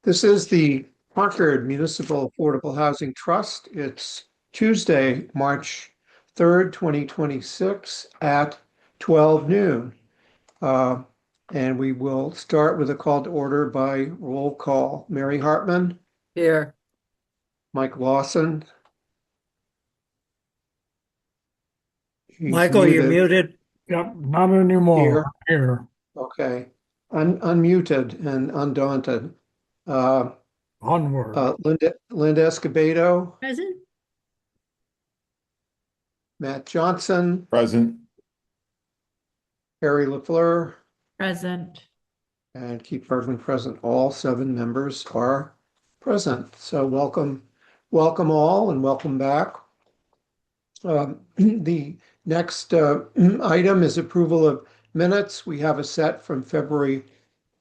This is the Concord Municipal Affordable Housing Trust. It's Tuesday, March 3rd, 2026 at 12 noon. Uh, And we will start with a call to order by roll call. Mary Hartman, Here. Mike Lawson. He's Michael, you're muted muted. Yep, not anymore. here. Here, Okay. Unmuted and undaunted. Uh, onward. Linda Escobedo, Present. Matt Johnson, Present. Harry LaFleur, Present. and Keith Bergman present. All 7 members are present. So welcome all, and welcome back. The next item is approval of minutes. We have a set from February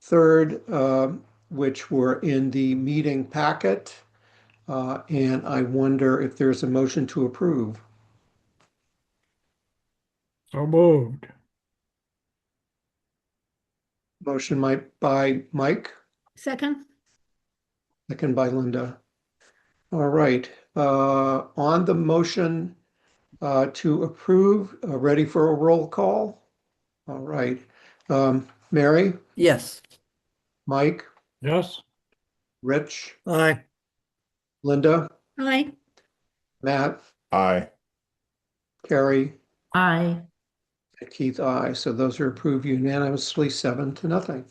3rd, which were in the meeting packet. And I wonder if there's a motion to approve. So moved. Motion by Mike, Second. second by Linda. All right, on the motion to approve, ready for a roll call? All right, Mary, Yes. Mike, Yes, Rich, Aye. Linda, Aye. Matt, Aye. Carrie, Aye. and Keith, aye. So those are approved unanimously, 7-0.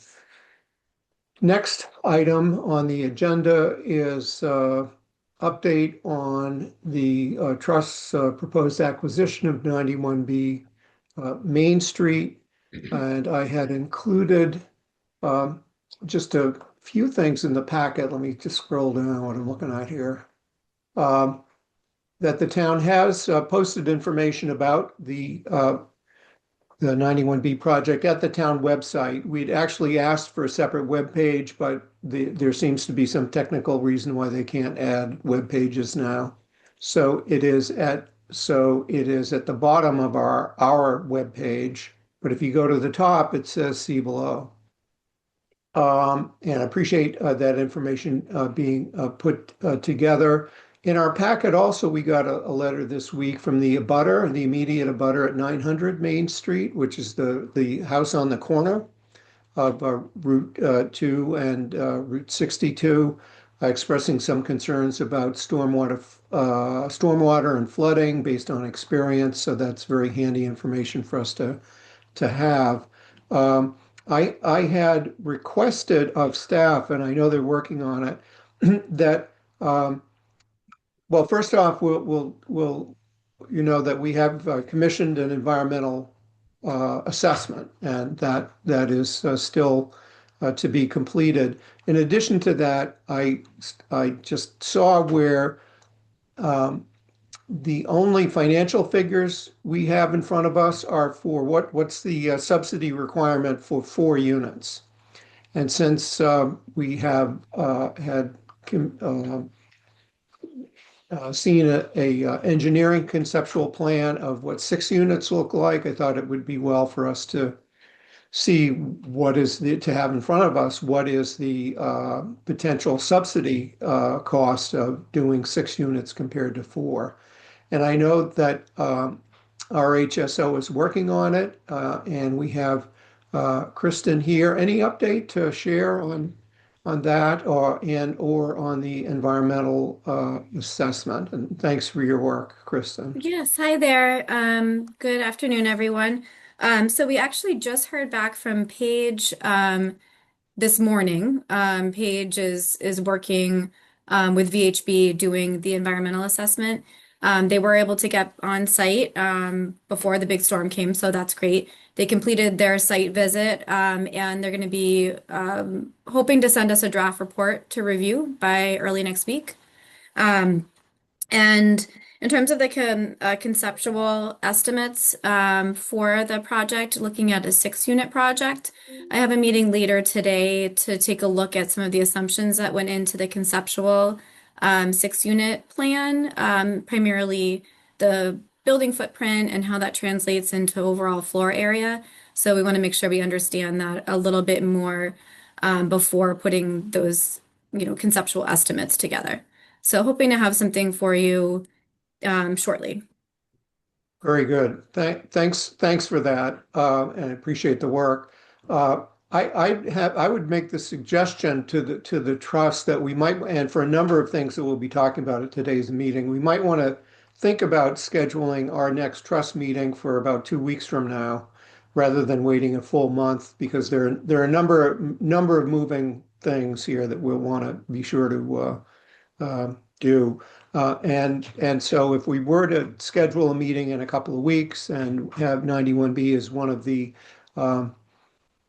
Next item on the agenda is update on the trust's proposed acquisition of 91B Main Street. And I had included just a few things in the packet. Let me just scroll down what I'm looking at here. That the town has posted information about the 91B project at the town website. We'd actually asked for a separate web page, but there seems to be some technical reason why they can't add web pages now. So it is at the bottom of our web page, but if you go to the top, it says see below. And I appreciate that information being put together. In our packet also, we got a letter this week from the immediate abutter at 900 Main Street, which is the house on the corner of Route 2 and Route 62, expressing some concerns about stormwater and flooding based on experience. So that's very handy information for us to have. I had requested of staff, and I know they're working on it, that well, first off, we'll that we have commissioned an environmental assessment, and that is still to be completed. In addition to that, I just saw where the only financial figures we have in front of us are for what's the subsidy requirement for 4 units. And since we have had seen a engineering conceptual plan of what 6 units look like, I thought it would be well for us to see to have in front of us what is the potential subsidy cost of doing 6 units compared to 4. And I know that our HSO is working on it, and we have Kristen here. Any update to share on that or on the environmental assessment? And thanks for your work, Kristen. Yes, hi there. Good afternoon, everyone. So we actually just heard back from Paige this morning. Paige is working with VHB doing the environmental assessment. They were able to get on site before the big storm came, so that's great. They completed their site visit, and they're going to be hoping to send us a draft report to review by early next week. And in terms of the conceptual estimates for the project, looking at a 6-unit project, I have a meeting later today to take a look at some of the assumptions that went into the conceptual 6-unit plan, primarily the building footprint and how that translates into overall floor area. So we want to make sure we understand that a little bit more before putting those conceptual estimates together. So hoping to have something for you shortly. Very good. Thanks for that, and I appreciate the work. Uh, I would make the suggestion to the trust that we might, and for a number of things that we'll be talking about at today's meeting, we might want to think about scheduling our next trust meeting for about 2 weeks from now, rather than waiting a full month, because there are a number of moving things here that we'll want to be sure to do. And so if we were to schedule a meeting in a couple of weeks and have 91B as one of the um,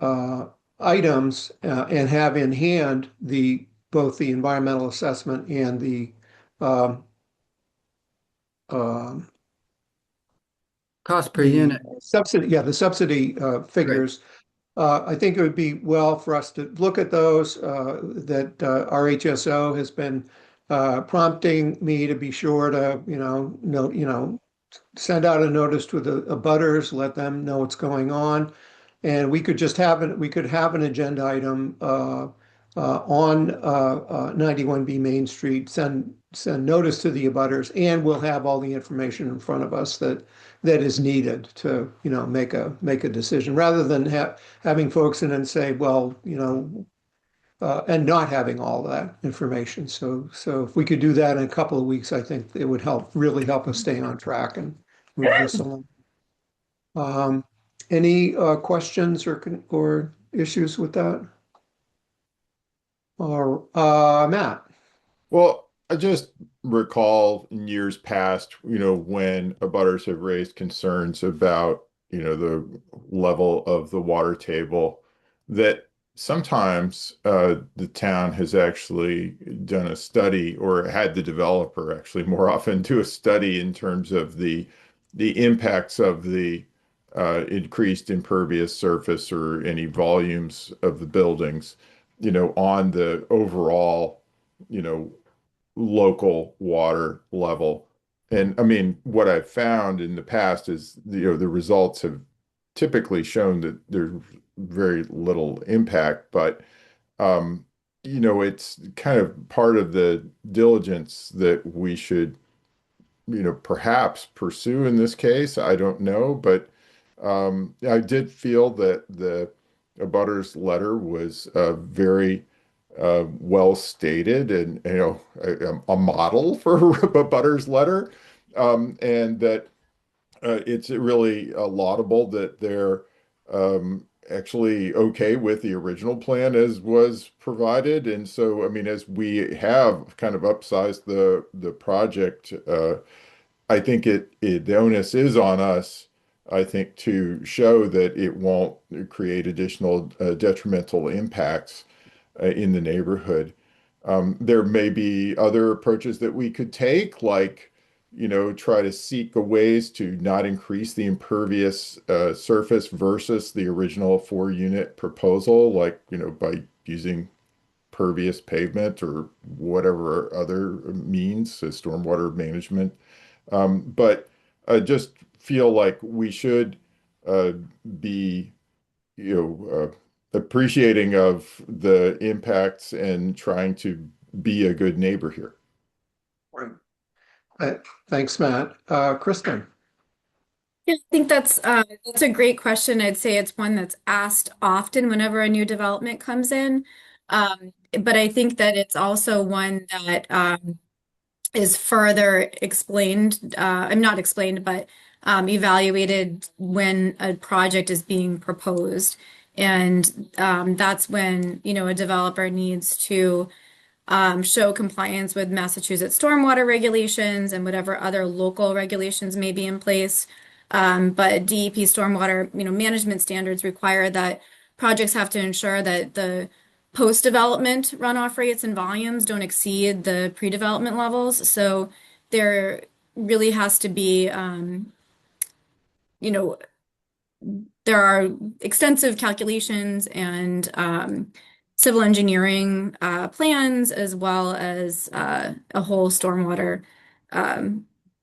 uh, items, and have in hand both the environmental assessment and um, um, Cost per the unit. subsidy, yeah, the subsidy Right. figures. I think it would be well for us to look at those, that our HSO has been prompting me to be sure to, send out a notice to the abutters, let them know what's going on. And we could have an agenda item on 91B Main Street, send notice to the abutters, and we'll have all the information in front of us that is needed to, make a decision, rather than having folks in and say, well, and not having all that information. So if we could do that in a couple of weeks, I think it would really help us stay on track and move this along. Um, any questions or issues with that? Or Matt? Well, I just recall in years past, when abutters have raised concerns about, the level of the water table, that sometimes the town has actually done a study, or had the developer actually more often do a study in terms of the impacts of the increased impervious surface or any volumes of the buildings, on the overall, you know, local water level. And I mean, what I've found in the past is, the results have typically shown that there's very little impact, but it's kind of part of the diligence that we should, perhaps pursue in this case. I don't know, but I did feel that the abutters letter was very well stated, and a model for a Butters letter, and that it's really laudable that they're actually okay with the original plan as was provided. And so, I mean, as we have kind of upsized the project, I think the onus is on us, I think, to show that it won't create additional detrimental impacts in the neighborhood. There may be other approaches that we could take, like, try to seek ways to not increase the impervious surface versus the original 4-unit proposal, like, by using pervious pavement or whatever other means, stormwater management. But I just feel like we should uh, be, appreciating of the impacts and trying to be a good neighbor here. Right. Thanks, Matt. Kristen? Yeah, I think that's a great question. I'd say it's one that's asked often whenever a new development comes in. But I think that it's also one that is further explained, I'm not explained, but evaluated when a project is being proposed. And that's when, a developer needs to show compliance with Massachusetts stormwater regulations and whatever other local regulations may be in place. But DEP stormwater, management standards require that projects have to ensure that the post-development runoff rates and volumes don't exceed the pre-development levels. So there really has to be, you know, there are extensive calculations and civil engineering plans, as well as a whole stormwater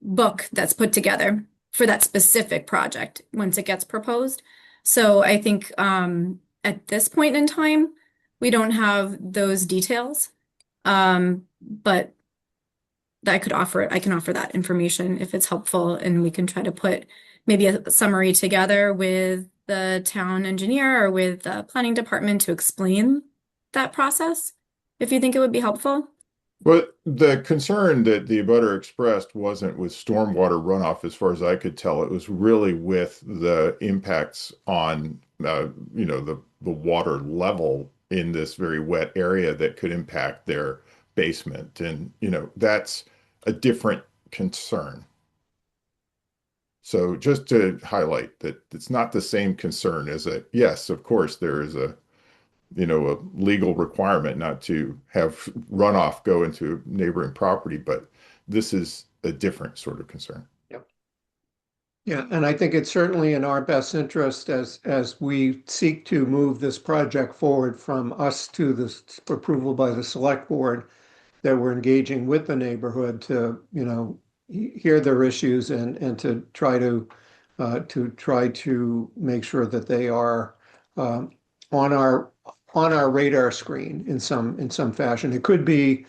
book that's put together for that specific project once it gets proposed. So I think at this point in time, we don't have those details. But I can offer that information if it's helpful, and we can try to put maybe a summary together with the town engineer or with the planning department to explain that process, if you think it would be helpful. But the concern that the abutter expressed wasn't with stormwater runoff, as far as I could tell. It was really with the impacts on, the water level in this very wet area that could impact their basement. And, that's a different concern. So just to highlight that it's not the same concern as yes, of course, there is a legal requirement not to have runoff go into neighboring property, but this is a different sort of concern. Yep. Yeah, and I think it's certainly in our best interest as we seek to move this project forward from us to this approval by the select board, that we're engaging with the neighborhood to, hear their issues and to try to make sure that they are on our radar screen in some fashion. It could be, I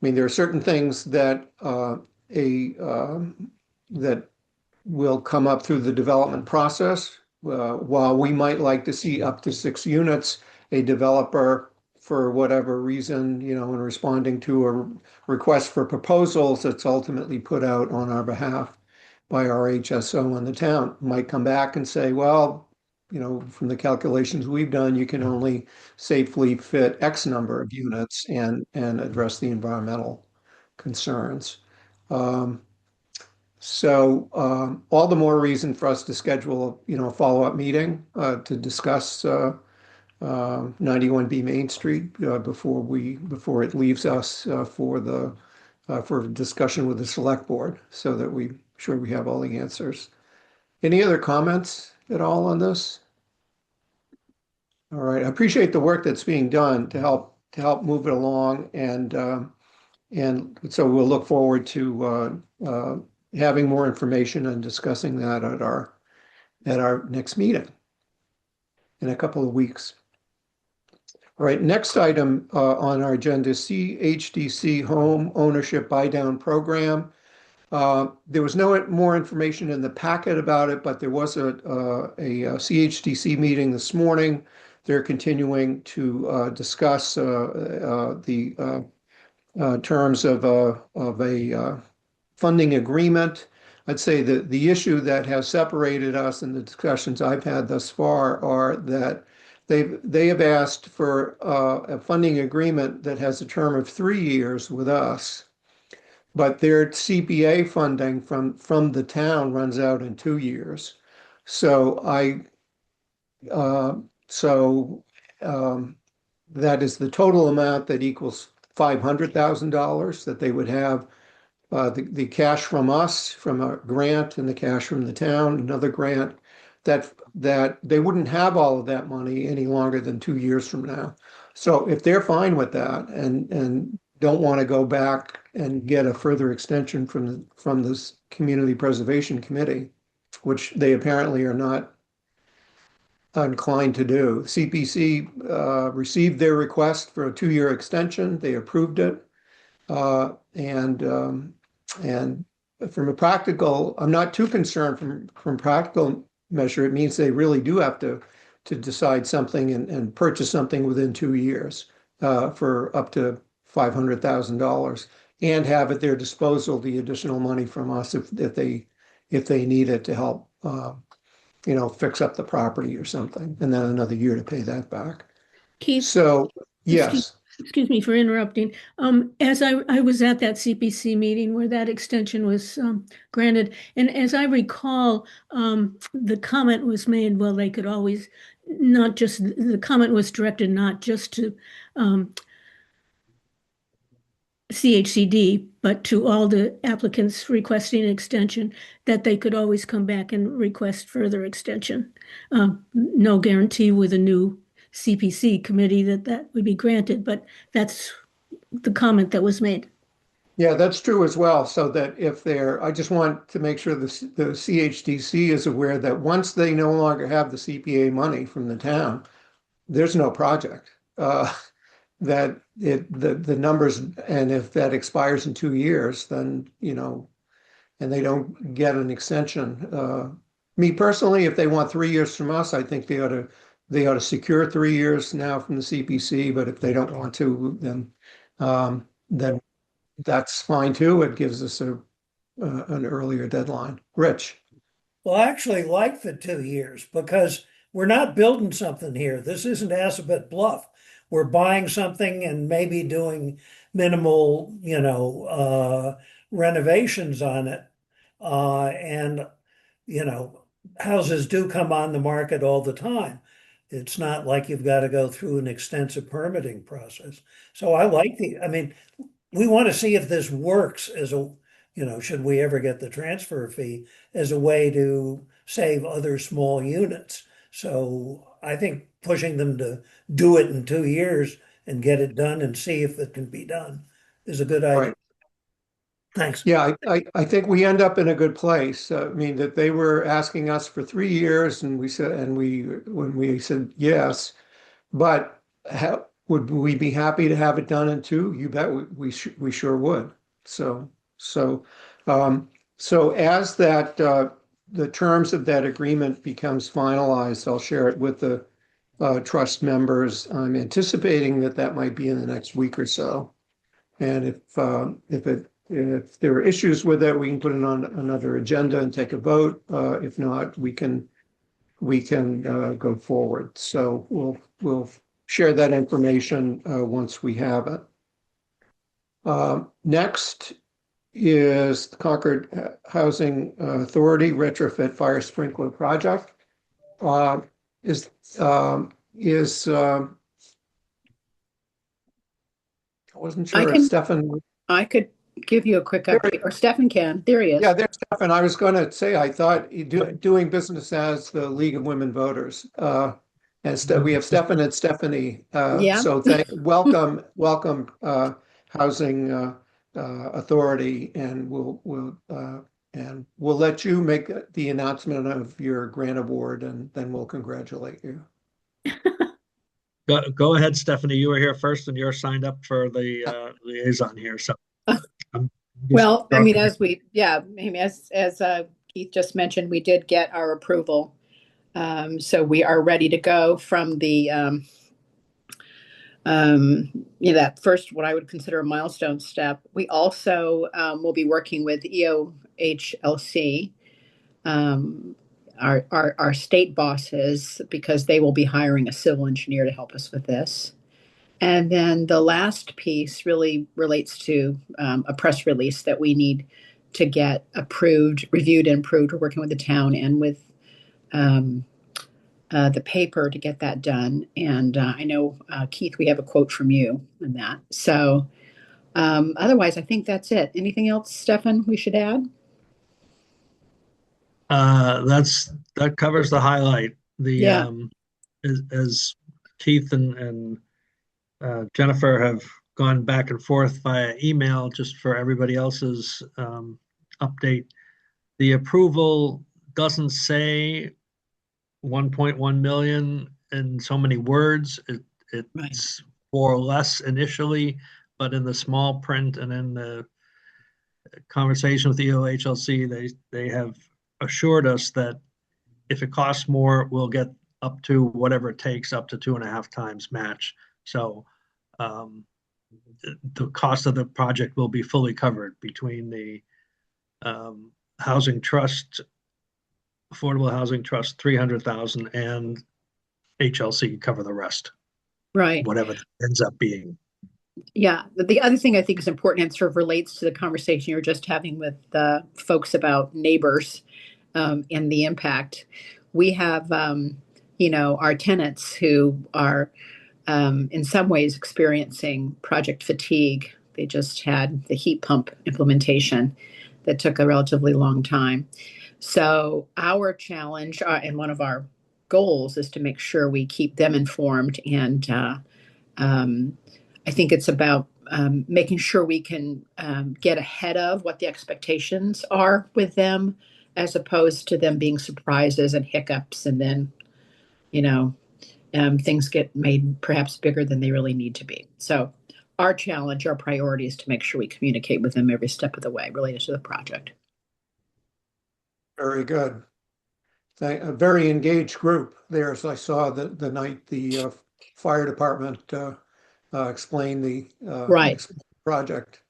mean, there are certain things that that will come up through the development process. While we might like to see up to 6 units, a developer, for whatever reason, in responding to a request for proposals that's ultimately put out on our behalf by our HSO in the town, might come back and say, well, from the calculations we've done, you can only safely fit X number of units and address the environmental concerns. So all the more reason for us to schedule, a follow-up meeting to discuss 91B Main Street before it leaves us for discussion with the select board, so that we sure we have all the answers. Any other comments at all on this? All right, I appreciate the work that's being done to help move it along, and so we'll look forward to having more information and discussing that at our next meeting in a couple of weeks. All right, next item on our agenda is CHDC Home Ownership Buy Down Program. There was no more information in the packet about it, but there was a CHDC meeting this morning. They're continuing to discuss the terms of a funding agreement. I'd say that the issue that has separated us in the discussions I've had thus far are that they have asked for a funding agreement that has a term of 3 years with us, but their CPA funding from the town runs out in 2 years. So that is the total amount that equals $500,000 that they would have. The cash from us, from a grant, and the cash from the town, another grant, that they wouldn't have all of that money any longer than 2 years from now. So if they're fine with that and don't want to go back and get a further extension from this Community Preservation Committee, which they apparently are not inclined to do. CPC received their request for a 2-year extension. They approved it. And from a practical, I'm not too concerned from practical measure. It means they really do have to decide something and purchase something within 2 years for up to $500,000, and have at their disposal the additional money from us if they need it to help fix up the property or something, and then another year to pay that back. Keith, So yes. excuse me for interrupting. As I was at that CPC meeting where that extension was granted, and as I recall, the comment was made, well, they could always, the comment was directed not just to CHCD, but to all the applicants requesting an extension, that they could always come back and request further extension. No guarantee with a new CPC committee that would be granted, but that's the comment that was made. Yeah, that's true as well. So that I just want to make sure the CHDC is aware that once they no longer have the CPA money from the town, there's no project. the numbers, and if that expires in 2 years, then, and they don't get an extension. Me personally, if they want 3 years from us, I think they ought to secure 3 years now from the CPC, but if they don't want to, then that's fine too. It gives us an earlier deadline. Rich? Well, I actually like the 2 years because we're not building something here. This isn't Assabet Bluff. We're buying something and maybe doing minimal, renovations on it. And, you know, houses do come on the market all the time. It's not like you've got to go through an extensive permitting process. So I mean, we want to see if this works as should we ever get the transfer fee as a way to save other small units. So I think pushing them to do it in 2 years and get it done and see if it can be done is a good idea. Right. Thanks. Yeah, I think we end up in a good place. I mean, that they were asking us for 3 years, and when we said yes, but would we be happy to have it done in 2? You bet we sure would. So, as the terms of that agreement becomes finalized, I'll share it with the trust members. I'm anticipating that might be in the next week or so. And if there are issues with it, we can put it on another agenda and take a vote. If not, we can go forward. So we'll share that information once we have it. Next is the Concord Housing Authority retrofit fire sprinkler project. I wasn't sure if Stefan. I could give you a quick update, or Stefan can. There he is. Yeah, there's Stefan. I was going to say, I thought doing business as the League of Women Voters. And we have Stefan and Stephanie. Yeah. So welcome, Housing Authority, and we'll let you make the announcement of your grant award, and then we'll congratulate you. Go ahead, Stephanie. You were here first, and you're signed up for the liaison here. So, well, I mean, as Keith just mentioned, we did get our approval, so we are ready to go from the that first, what I would consider a milestone step. We also will be working with EOHLC. Our state bosses, because they will be hiring a civil engineer to help us with this. And then the last piece really relates to a press release that we need to get reviewed and approved. We're working with the town and with the paper to get that done. And I know, Keith, we have a quote from you on that. So otherwise, I think that's it. Anything else, Stefan, we should add? That covers the highlight. Yeah. As Keith and Jennifer have gone back and forth via email, just for everybody else's update, the approval doesn't say 1.1 million in so many words. It's Right. more or less initially, but in the small print and in the conversation with EOHLC, they have assured us that if it costs more, we'll get up to whatever it takes, up to 2.5 times match. So the cost of the project will be fully covered between the housing trust, affordable housing trust, 300,000, and HLC cover the rest. Right. Whatever that ends up being. Yeah. The other thing I think is important, and sort of relates to the conversation you were just having with folks about neighbors and the impact. We have, our tenants who are in some ways experiencing project fatigue. They just had the heat pump implementation that took a relatively long time. So our challenge and one of our goals is to make sure we keep them informed. And I think it's about making sure we can get ahead of what the expectations are with them, as opposed to them being surprises and hiccups and then, things get made perhaps bigger than they really need to be. So our challenge, our priority is to make sure we communicate with them every step of the way related to the project. Very good. A very engaged group there, as I saw the night the fire department explained the Right. project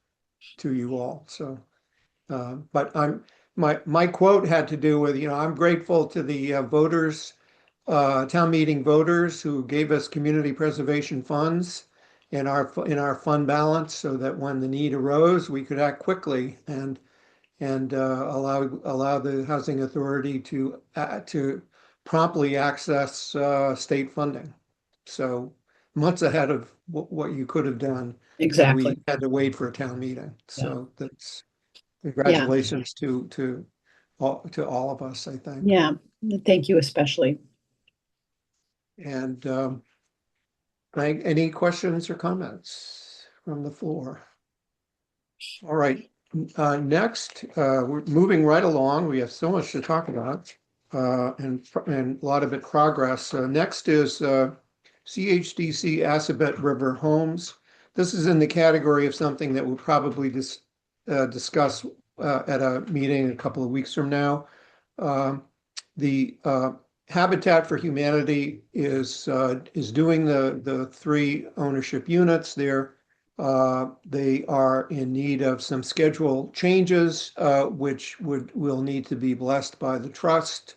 to you all. So, but my quote had to do with, I'm grateful to the voters, town meeting voters who gave us community preservation funds in our fund balance, so that when the need arose, we could act quickly and allow the housing authority to promptly access state funding. So months ahead of what you could have done had Exactly. we had to wait for a town meeting. So that's Yeah. congratulations to all of us, I think. Yeah. Thank you especially. And any questions or comments from the floor? All right. Next, we're moving right along. We have so much to talk about, and a lot of it progress. Next is CHDC Assabet River Homes. This is in the category of something that we'll probably discuss at a meeting a couple of weeks from now. The Habitat for Humanity is doing the 3 ownership units there. They are in need of some schedule changes, which will need to be blessed by the trust.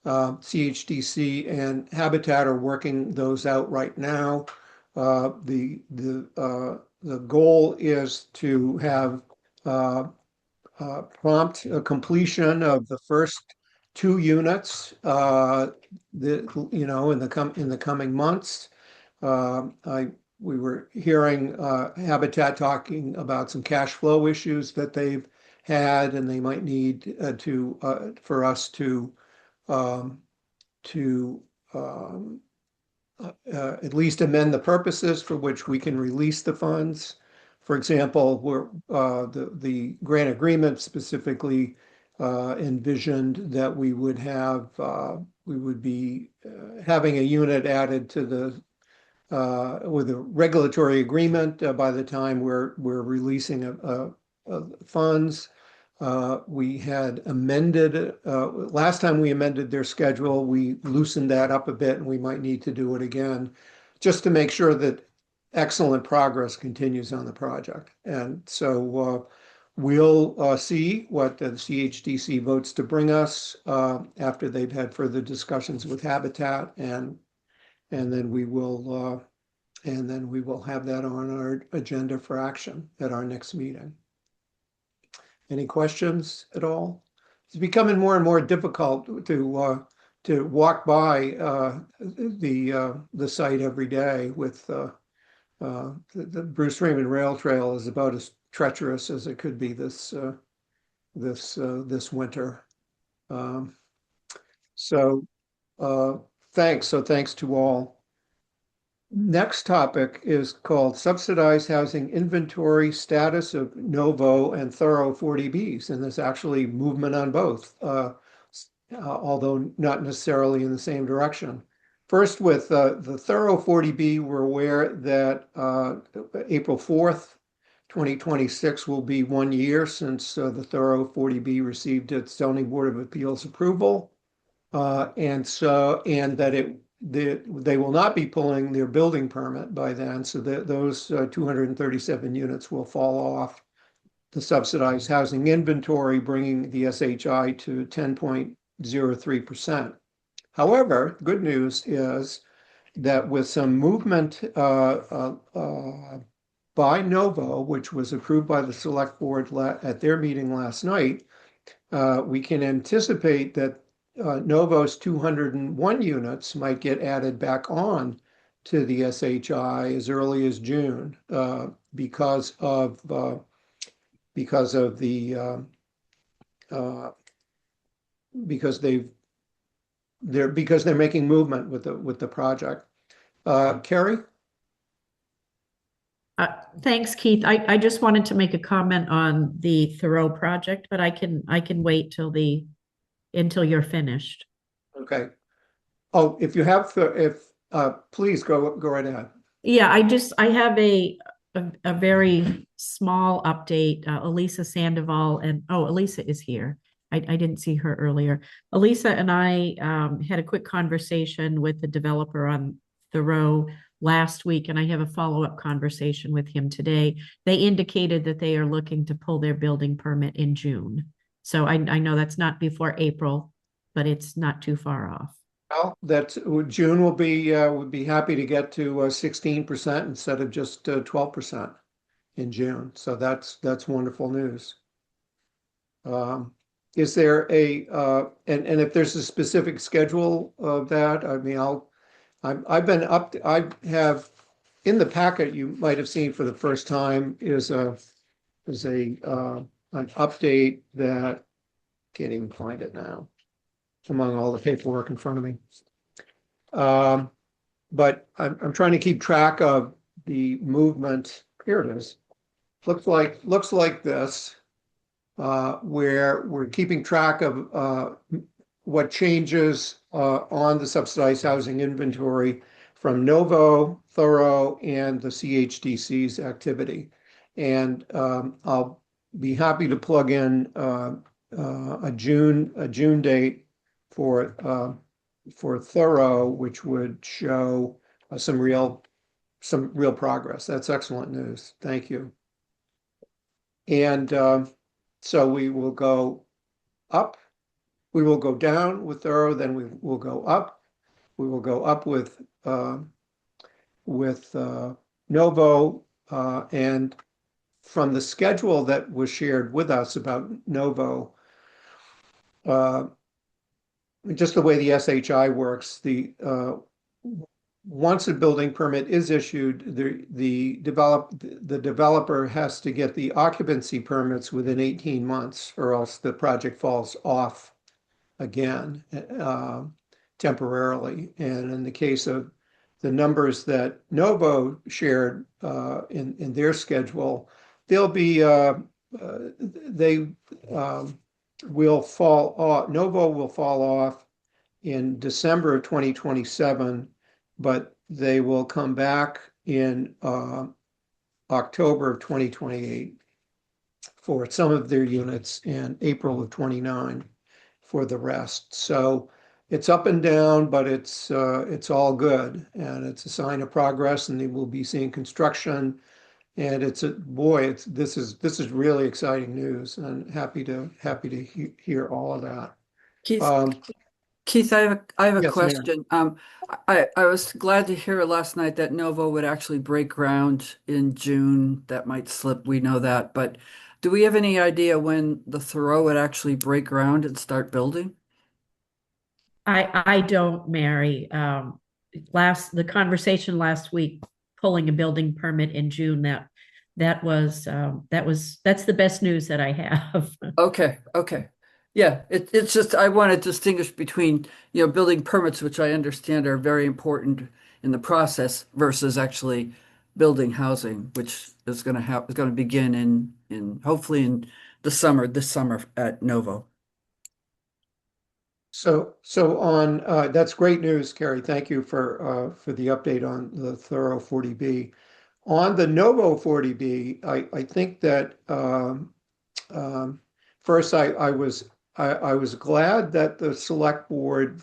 CHDC and Habitat are working those out right now. The goal is to have prompt completion of the first 2 units, in the coming months. We were hearing Habitat talking about some cash flow issues that they've had, and they might need for us to at least amend the purposes for which we can release the funds. For example, the grant agreement specifically envisioned that we would be having a unit added to the with a regulatory agreement by the time we're releasing funds. We had amended, last time we amended their schedule, we loosened that up a bit, and we might need to do it again, just to make sure that excellent progress continues on the project. And so we'll see what the CHDC votes to bring us after they've had further discussions with Habitat, and then we will have that on our agenda for action at our next meeting. Any questions at all? It's becoming more and more difficult to walk by the site every day. With the Bruce Raymond Rail Trail is about as treacherous as it could be this winter. Thanks to all. Next topic is called Subsidized Housing Inventory Status of Novo and Thorough 40Bs. And there's actually movement on both, although not necessarily in the same direction. First, with the Thorough 40B, we're aware that April 4th, 2026 will be 1 year since the Thorough 40B received its Zoning Board of Appeals approval. And that they will not be pulling their building permit by then, so that those 237 units will fall off the subsidized housing inventory, bringing the SHI to 10.03%. However, good news is that with some movement by Novo, which was approved by the Select Board at their meeting last night, we can anticipate that Novo's 201 units might get added back on to the SHI as early as June because they're making movement with the project. Carrie? Thanks, Keith. I just wanted to make a comment on the Thoreau project, but I can wait until you're finished. Okay. Oh, if Please go right ahead. Yeah, I have a very small update. Elisa Sandoval and Elisa is here. I didn't see her earlier. Elisa and I had a quick conversation with the developer on Thoreau last week, and I have a follow-up conversation with him today. They indicated that they are looking to pull their building permit in June. So I know that's not before April, but it's not too far off. Well, June would be happy to get to 16% instead of just 12% in June. So that's wonderful news. Is there and if there's a specific schedule of that, I mean, I have in the packet you might have seen for the first time is an update that can't even find it now among all the paperwork in front of me. But I'm trying to keep track of the movement. Here it is. Looks like this, where we're keeping track of what changes on the subsidized housing inventory from Novo, Thorough, and the CHDC's activity. And I'll be happy to plug in a June date for Thorough, which would show some real progress. That's excellent news. Thank you. And so we will go up. We will go down with Thorough, then we will go up. We will go up with Novo, and from the schedule that was shared with us about Novo, just the way the SHI works, once a building permit is issued, the developer has to get the occupancy permits within 18 months, or else the project falls off again temporarily. And in the case of the numbers that Novo shared in their schedule, they'll be they will fall off. Novo will fall off in December of 2027, but they will come back in October of 2028 for some of their units and April of 29 for the rest. So it's up and down, but it's all good, and it's a sign of progress, and they will be seeing construction. And this is really exciting news, and happy to hear all of that. Keith, I have a Yes, ma'am. question. I was glad to hear last night that Novo would actually break ground in June. That might slip, we know that, but do we have any idea when the Thoreau would actually break ground and start building? I don't, Mary. The conversation last week, pulling a building permit in June, that's the best news that I have. Okay. Yeah, it's just I want to distinguish between, building permits, which I understand are very important in the process, versus actually building housing, which is going to begin in hopefully in this summer at Novo. So on that's great news, Carrie. Thank you for the update on the Thorough 40B. On the Novo 40B, I think that first I was glad that the select board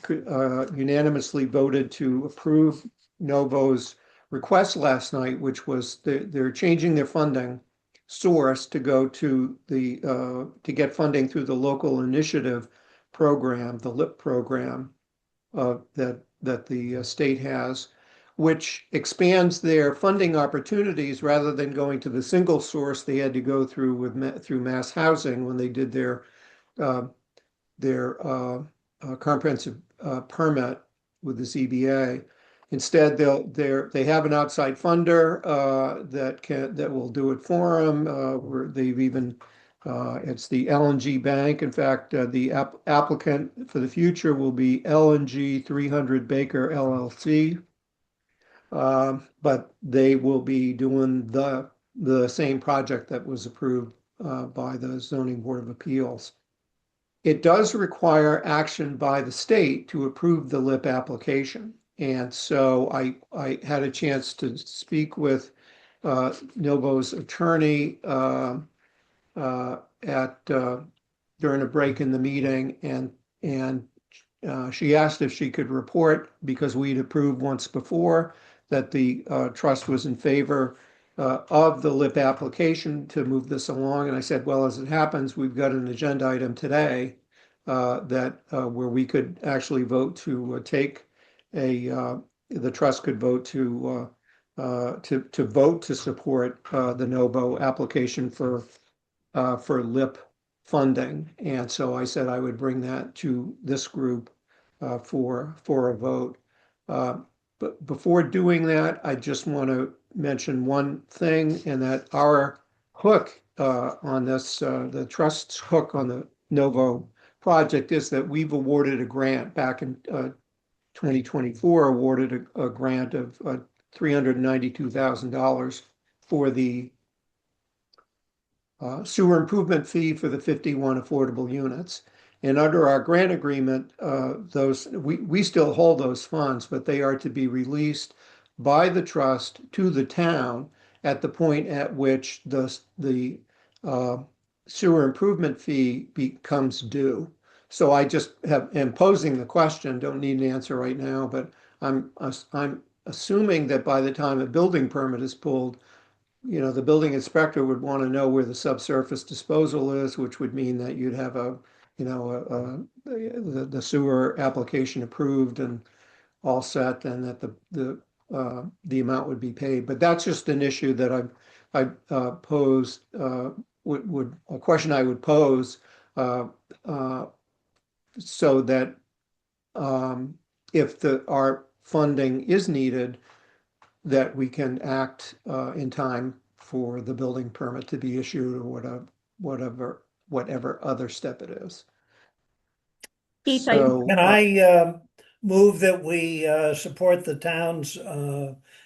unanimously voted to approve Novo's request last night, which was they're changing their funding source to go to to get funding through the local initiative program, the LIP program that the state has, which expands their funding opportunities rather than going to the single source they had to go through through Mass Housing when they did their comprehensive permit with the ZBA. Instead, they have an outside funder that will do it for them. They've even it's the L&G Bank. In fact, the applicant for the future will be L&G 300 Baker LLC, but they will be doing the same project that was approved by the Zoning Board of Appeals. It does require action by the state to approve the LIP application. And so I had a chance to speak with Novo's attorney at during a break in the meeting, and she asked if she could report, because we'd approved once before, that the trust was in favor of the LIP application to move this along. And I said, well, as it happens, we've got an agenda item today that where we could actually vote to take the trust could vote to vote to support the Novo application for LIP funding. And so I said I would bring that to this group for a vote. But before doing that, I just want to mention one thing, and that our hook on this, the trust's hook on the Novo project, is that we've awarded a grant back in 2024, awarded a grant of $392,000 for the sewer improvement fee for the 51 affordable units. And under our grant agreement, we still hold those funds, but they are to be released by the trust to the town at the point at which the sewer improvement fee becomes due. So I just am posing the question, don't need an answer right now, but I'm assuming that by the time a building permit is pulled, the building inspector would want to know where the subsurface disposal is, which would mean that you'd have the sewer application approved and all set, and that the amount would be paid. But that's just an issue that I posed, would a question I would pose, so that if our funding is needed, that we can act in time for the building permit to be issued, or whatever other step it is. Keith, So, Can I move that we support the town's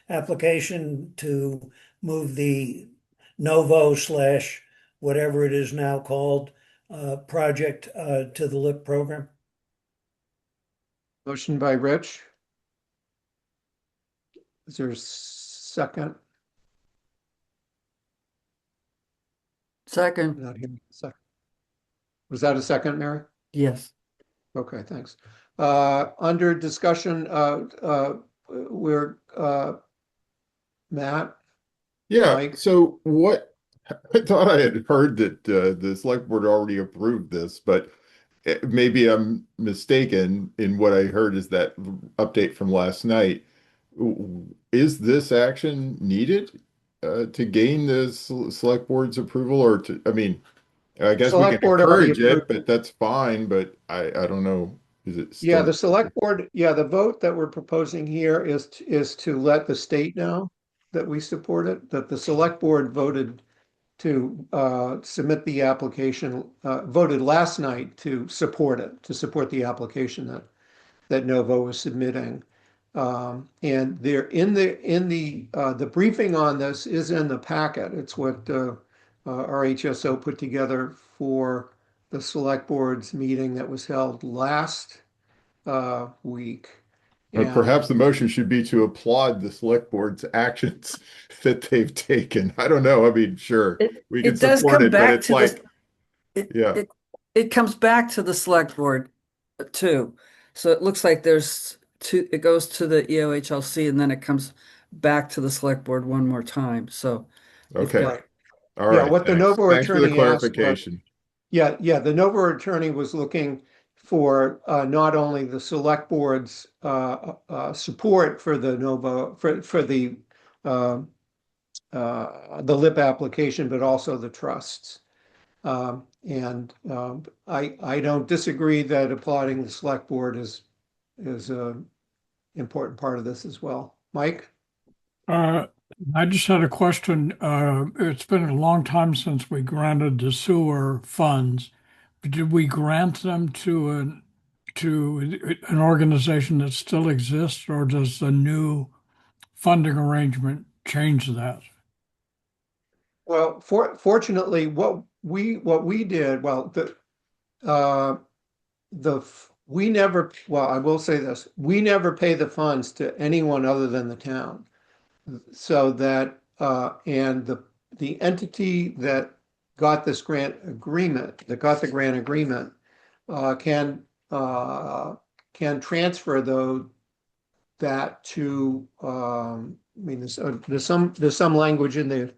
application to move the Novo slash whatever it is now called project to the LIP program? motion by Rich. Is there a second? Second, Not hearing a second. Was that a second, Mary? yes. Okay, thanks. Under discussion, we're Matt, Yeah, Mike? so what, I thought I had heard that the select board already approved this, but maybe I'm mistaken in what I heard is that update from last night. Is this action needed to gain the select board's approval, or I mean, I guess we can Select board already encourage it, approved. but that's fine, but I don't know, is it Yeah, still? the select board, the vote that we're proposing here is to let the state know that we support it, that the select board voted to submit the application, voted last night to support it, to support the application that Novo was submitting. And there in the briefing on this is in the packet. It's what our HSO put together for the select board's meeting that was held last week. But And perhaps the motion should be to applaud the select board's actions that they've taken. I don't know. I mean, sure, we can It does support come it, but back it's to like, it, yeah, it, it comes back to the select board too. So it looks like it goes to the EOHLC and then it comes back to the select board one more time. So you've okay. got, right. All Yeah, right, what the thanks. Novo Thanks for the attorney asked was, clarification. the Novo attorney was looking for not only the select board's support for the Novo for the LIP application, but also the trusts. I don't disagree that applauding the select board is an important part of this as well. Mike? I just had a question. It's been a long time since we granted the sewer funds. Did we grant them to an organization that still exists, or does the new funding arrangement change that? Well, fortunately, what we did, well, uh, the we never, well, I will say this, we never pay the funds to anyone other than the town. So that, and the entity that got this grant agreement, that got the grant agreement, uh, can, uh, can transfer that to, I mean, there's some language in the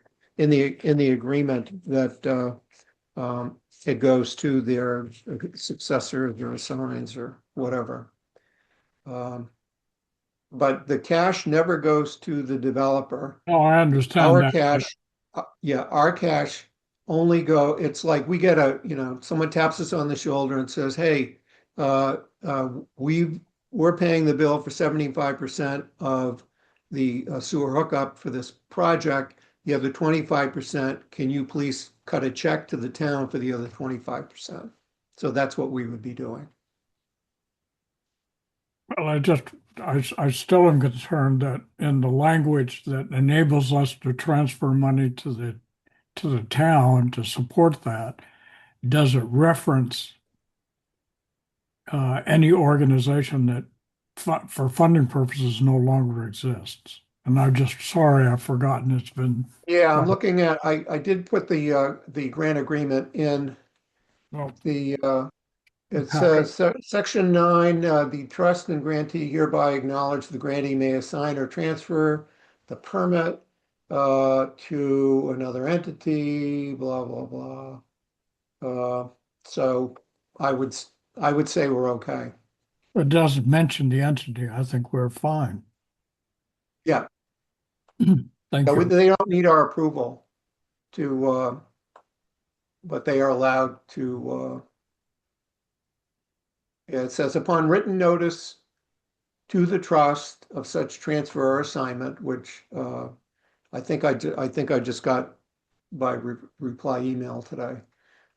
agreement that, it goes to their successors or assigns or whatever. But the cash never goes to the developer. Oh, I understand Our that. cash, yeah, our cash only it's like we get someone taps us on the shoulder and says, hey, uh, uh, we're paying the bill for 75% of the sewer hookup for this project. The other 25%, can you please cut a check to the town for the other 25%? So that's what we would be doing. Well, I still am concerned that in the language that enables us to transfer money to the town to support that, does it reference any organization that for funding purposes no longer exists? And I'm just sorry, I've forgotten it's been. Yeah, I'm looking at, I did put the grant agreement in Well, the, it packet. says, section 9, the trust and grantee hereby acknowledge the grantee may assign or transfer the permit to another entity, blah, blah, blah. So I would, I would say we're okay. It doesn't mention the entity. I think we're fine. Yeah, Thank so you. they don't need our approval to, but they are allowed to, it says upon written notice to the trust of such transfer or assignment, which I think I just got by reply email today.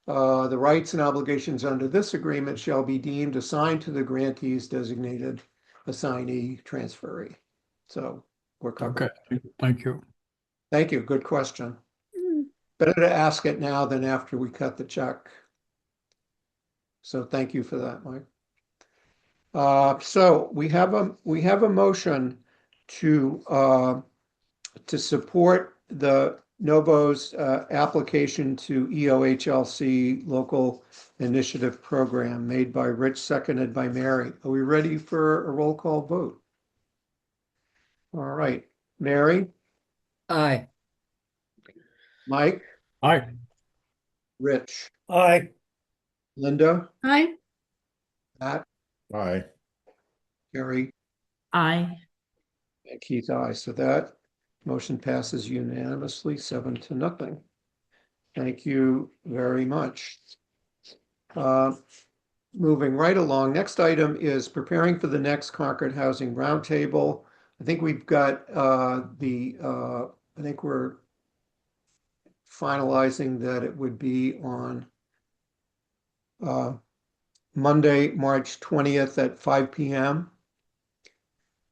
The rights and obligations under this agreement shall be deemed assigned to the grantee's designated assignee transferee. So we're covered. Okay, thank you. Thank you. Good question. Better to ask it now than after we cut the check. So thank you for that, Mike. So we have a motion to support the Novo's application to EOHLC local initiative program made by Rich, seconded by Mary. Are we ready for a roll call vote? All right, Mary, Aye. Mike, Aye. Rich, Aye. Linda, Hi. Matt, Aye. Gary, Aye. and Keith, aye. So that motion passes unanimously, 7-0. Thank you very much. Moving right along, next item is preparing for the next Concord Housing Roundtable. I think we've got I think we're finalizing that it would be on Monday, March 20th at 5 p.m.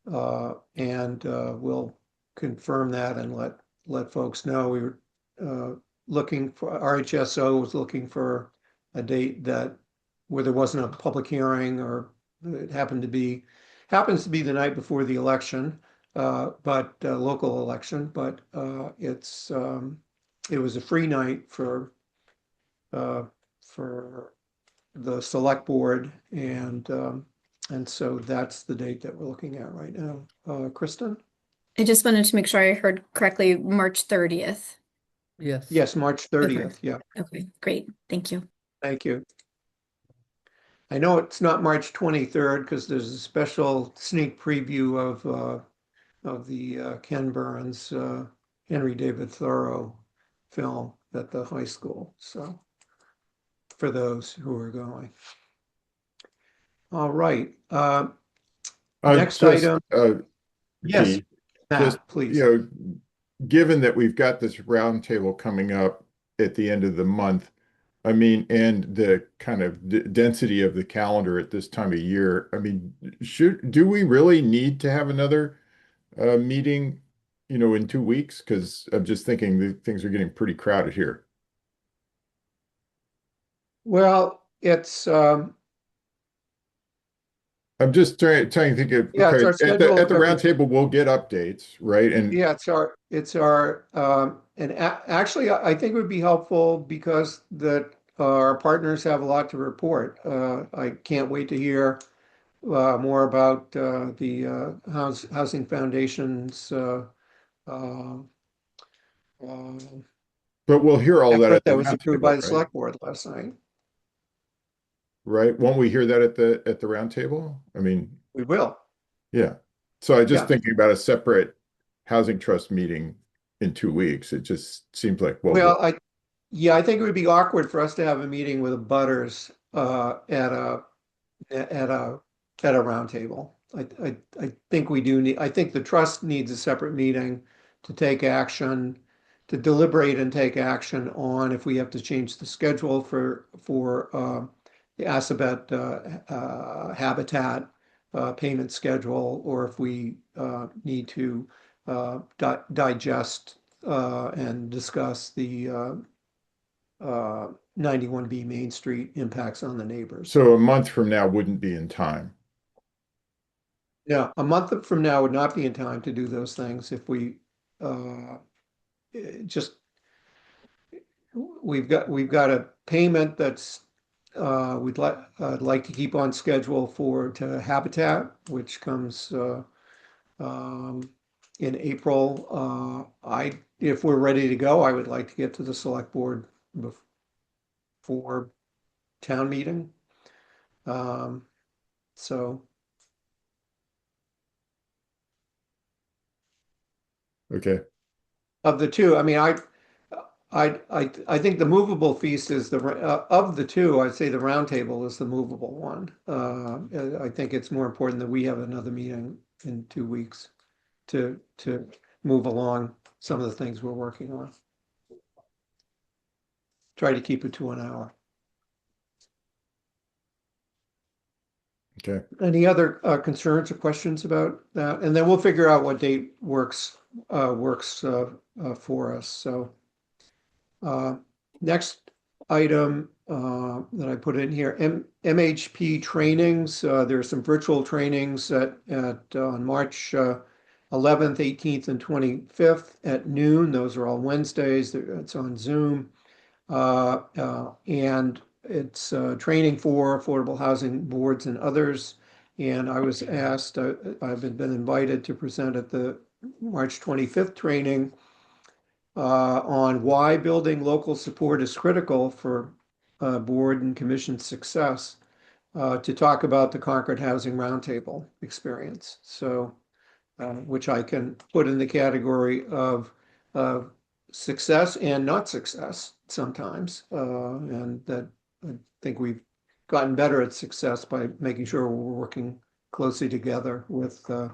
And we'll confirm that and let folks know. We were looking for, RHSO was looking for a date where there wasn't a public hearing, or it happens to be the night before the election, but local election, but it was a free night for the select board, and so that's the date that we're looking at right now. Kristen? I just wanted to make sure I heard correctly, March 30th. Yes. Yes, March 30th. Yeah, Okay, great. Thank you. thank you. I know it's not March 23rd because there's a special sneak preview of the Ken Burns, Henry David Thoreau film at the high school. So for those who are going. All right. Next Just, item. Yes, Keith, just, Matt, please. Given that we've got this roundtable coming up at the end of the month, I mean, and the kind of density of the calendar at this time of year, I mean, do we really need to have another meeting, in 2 weeks? Because I'm just thinking that things are getting pretty crowded here. Well, it's I'm just trying to think of, Yeah, it's okay, our schedule at of the every, roundtable, we'll get updates, right? And yeah, and actually, I think it would be helpful because our partners have a lot to report. I can't wait to hear more about the Housing Foundation's uh, uh, but we'll hear all that effort at the that was approved by roundtable, the right? select board last night. Right? Won't we hear that at the roundtable? I mean, We will. yeah. So I just Yeah. thinking about a separate housing trust meeting in 2 weeks. It just seems like, well, Well, yeah, I think it would be awkward for us to have a meeting with the butters at a at a roundtable. I think we do need, I think the trust needs a separate meeting to take action, to deliberate and take action on if we have to change the schedule for the Assabet habitat payment schedule, or if we need to digest and discuss the 91B Main Street impacts on the neighbors. so a month from now wouldn't be in time. Yeah, a month from now would not be in time to do those things if we uh, just we've got a payment that's like to keep on schedule for to Habitat, which comes um, in April. I if we're ready to go, I would like to get to the select board before town meeting. Um, so. Okay. Of the two, I mean, I think the movable feast is of the two, I'd say the round table is the movable one. I think it's more important that we have another meeting in 2 weeks to move along some of the things we're working on. Try to keep it to an hour. Okay. Any other concerns or questions about that? And then we'll figure out what date works for us. So. Next item that I put in here, MHP trainings. There are some virtual trainings on March 11th, 18th, and 25th at noon. Those are all Wednesdays. It's on Zoom. And it's training for affordable housing boards and others. And I was asked, I've been invited to present at the March 25th training on why building local support is critical for board and commission success, to talk about the Concord Housing Roundtable experience. So, which I can put in the category of success and not success sometimes, and that I think we've gotten better at success by making sure we're working closely together with the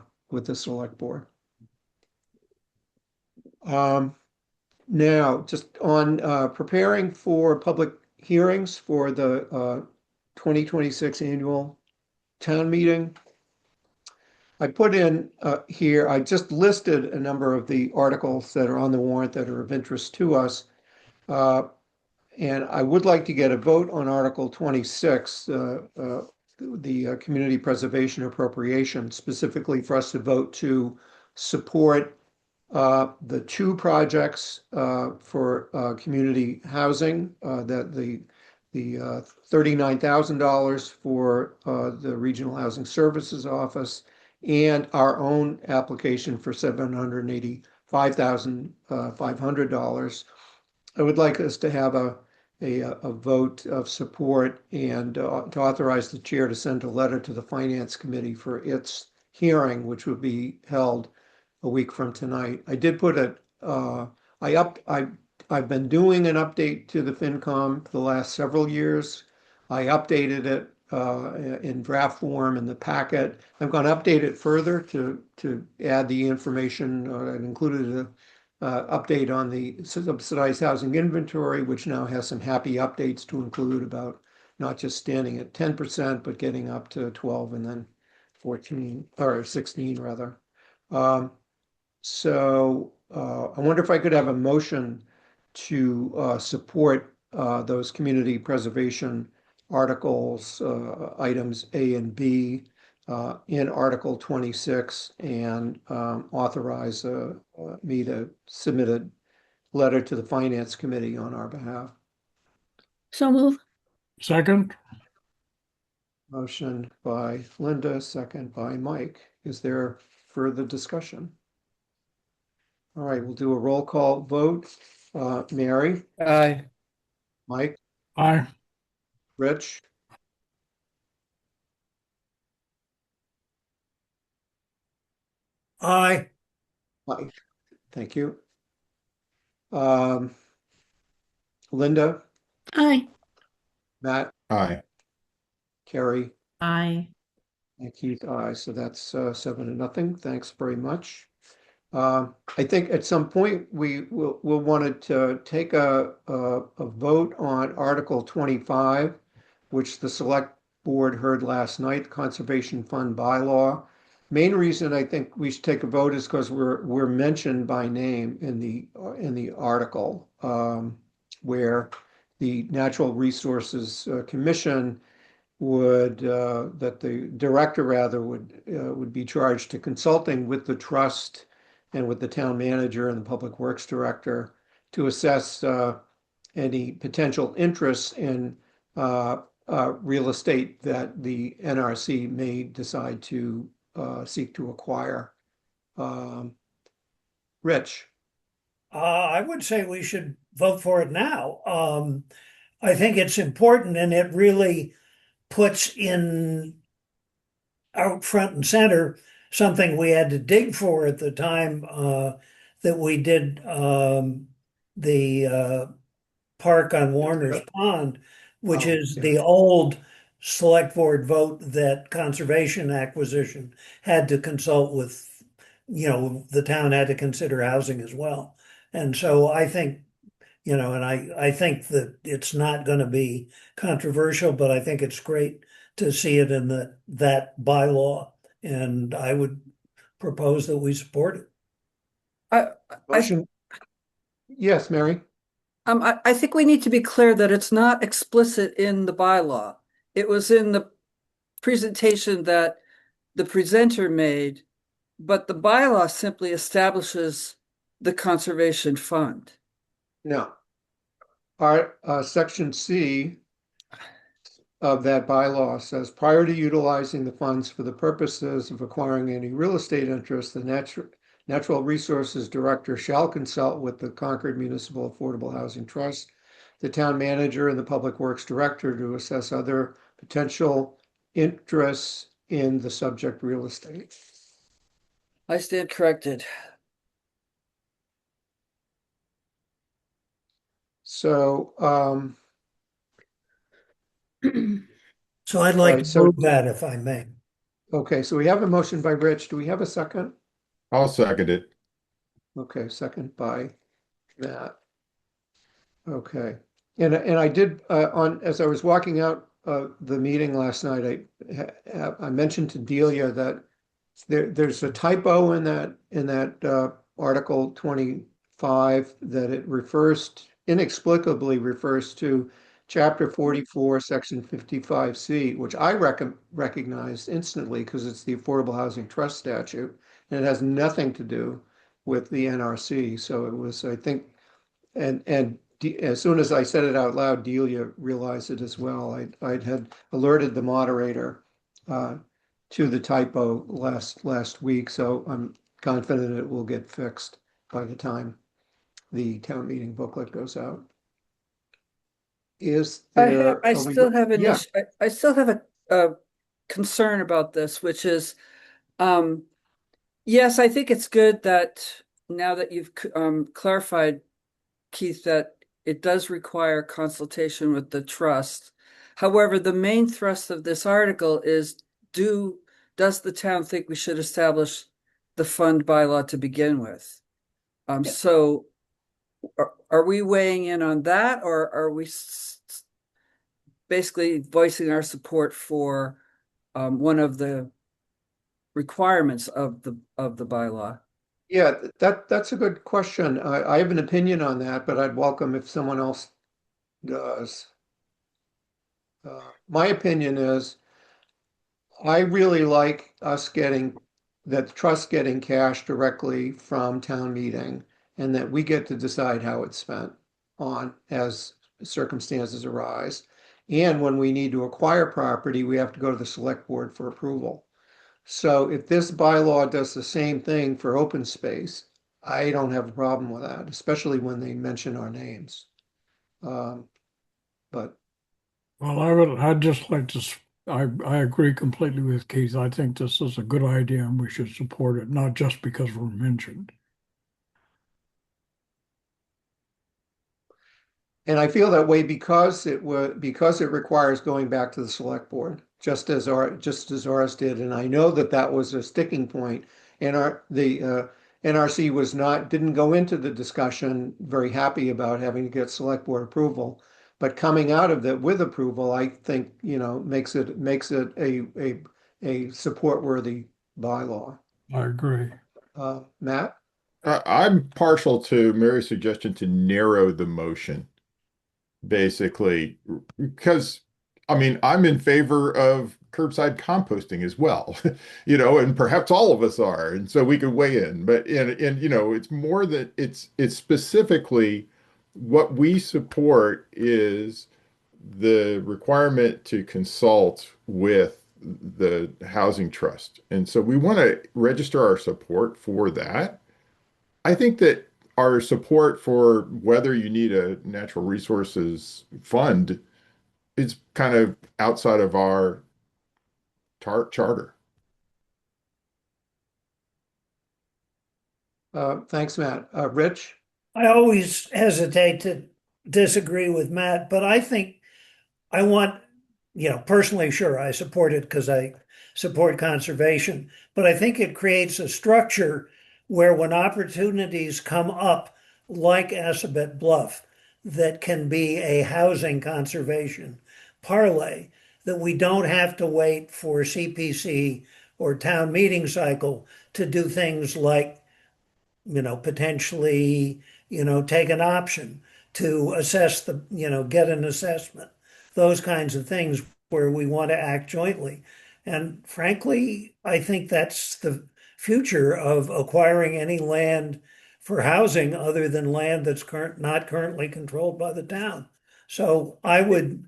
select board. Now, just on preparing for public hearings for the 2026 annual town meeting, I put in here, I just listed a number of the articles that are on the warrant that are of interest to us. And I would like to get a vote on Article 26, the community preservation appropriation, specifically for us to vote to support the two projects for community housing, that the $39,000 for the Regional Housing Services Office and our own application for $785,500. I would like us to have a vote of support and to authorize the chair to send a letter to the Finance Committee for its hearing, which would be held a week from tonight. I did put I've been doing an update to the FinCom for the last several years. I updated it in draft form in the packet. I'm going to update it further to add the information. I've included a update on the subsidized housing inventory, which now has some happy updates to include about not just standing at 10%, but getting up to 12 and then 14 or 16 rather. So I wonder if I could have a motion to support those community preservation articles, items A and B, in Article 26 and authorize me to submit a letter to the Finance Committee on our behalf. So move. Second? Motion by Linda, second by Mike. Is there further discussion? All right, we'll do a roll call vote. Mary, Aye. Mike, Aye. Rich, Aye. Mike. Thank you. Um, Linda, Aye. Matt, Aye. Carrie, Aye. and Keith, aye. So that's 7-0. Thanks very much. I think at some point we'll want to take a vote on Article 25, which the Select Board heard last night, Conservation Fund bylaw. Main reason I think we should take a vote is because we're mentioned by name in the article, where the Natural Resources Commission that the director rather would be charged to consulting with the trust and with the town manager and the public works director to assess any potential interests in real estate that the NRC may decide to seek to acquire. Rich, I would say we should vote for it now. I think it's important, and it really puts in out front and center something we had to dig for at the time that we did the park on Warner's Pond, which Oh, is yeah. the old select board vote that conservation acquisition had to consult with, the town had to consider housing as well. And so I think, and I think that it's not going to be controversial, but I think it's great to see it in that bylaw. And I would propose that we support it. I, Motion. Yes, Mary. I think we need to be clear that it's not explicit in the bylaw. It was in the presentation that the presenter made, but the bylaw simply establishes the conservation fund. No. Our section C of that bylaw says prior to utilizing the funds for the purposes of acquiring any real estate interest, the Natural Resources Director shall consult with the Concord Municipal Affordable Housing Trust, the town manager, and the Public Works Director to assess other potential interests in the subject real estate. I stand corrected. So, So I'd all like right, to so, move that if I may. okay, so we have a motion by Rich. Do we have a second? I'll second it. Okay, second by Matt. Okay, and I did as I was walking out the meeting last night, I mentioned to Delia that there's a typo in that Article 25 that it inexplicably refers to Chapter 44, Section 55C, which I recognized instantly because it's the Affordable Housing Trust statute, and it has nothing to do with the NRC. So it was, I think, and as soon as I said it out loud, Delia realized it as well. I had alerted the moderator to the typo last week, so I'm confident it will get fixed by the time the town meeting booklet goes out. Is there? I still have an Yeah. issue. I still have a concern about this, which is, yes, I think it's good that now that you've clarified, Keith, that it does require consultation with the trust. However, the main thrust of this article is does the town think we should establish the fund bylaw to begin with? So are we weighing in on that, or are we basically voicing our support for one of the requirements of the bylaw? Yeah, that's a good question. I have an opinion on that, but I'd welcome if someone else does. My opinion is I really like that the trust getting cash directly from town meeting and that we get to decide how it's spent on as circumstances arise. And when we need to acquire property, we have to go to the select board for approval. So if this bylaw does the same thing for open space, I don't have a problem with that, especially when they mention our names. Um, but Well, I'd just like to, I agree completely with Keith. I think this is a good idea and we should support it, not just because we're mentioned. And I feel that way because it requires going back to the select board, just as ours did. And I know that that was a sticking point. And the NRC didn't go into the discussion very happy about having to get select board approval. But coming out of that with approval, I think, makes it a support worthy bylaw. I agree. Matt? I'm partial to Mary's suggestion to narrow the motion, basically, because I mean, I'm in favor of curbside composting as well, and perhaps all of us are, and so we could weigh in. But it's more that it's specifically what we support is the requirement to consult with the housing trust. And so we want to register our support for that. I think that our support for whether you need a natural resources fund is kind of outside of our charter. Thanks, Matt. Rich? I always hesitate to disagree with Matt, but I think I want, personally, sure, I support it because I support conservation, but I think it creates a structure where when opportunities come up, like Assabet Bluff, that can be a housing conservation parlay, that we don't have to wait for CPC or town meeting cycle to do things like potentially, take an option to assess get an assessment, those kinds of things where we want to act jointly. And frankly, I think that's the future of acquiring any land for housing other than land that's not currently controlled by the town. So I would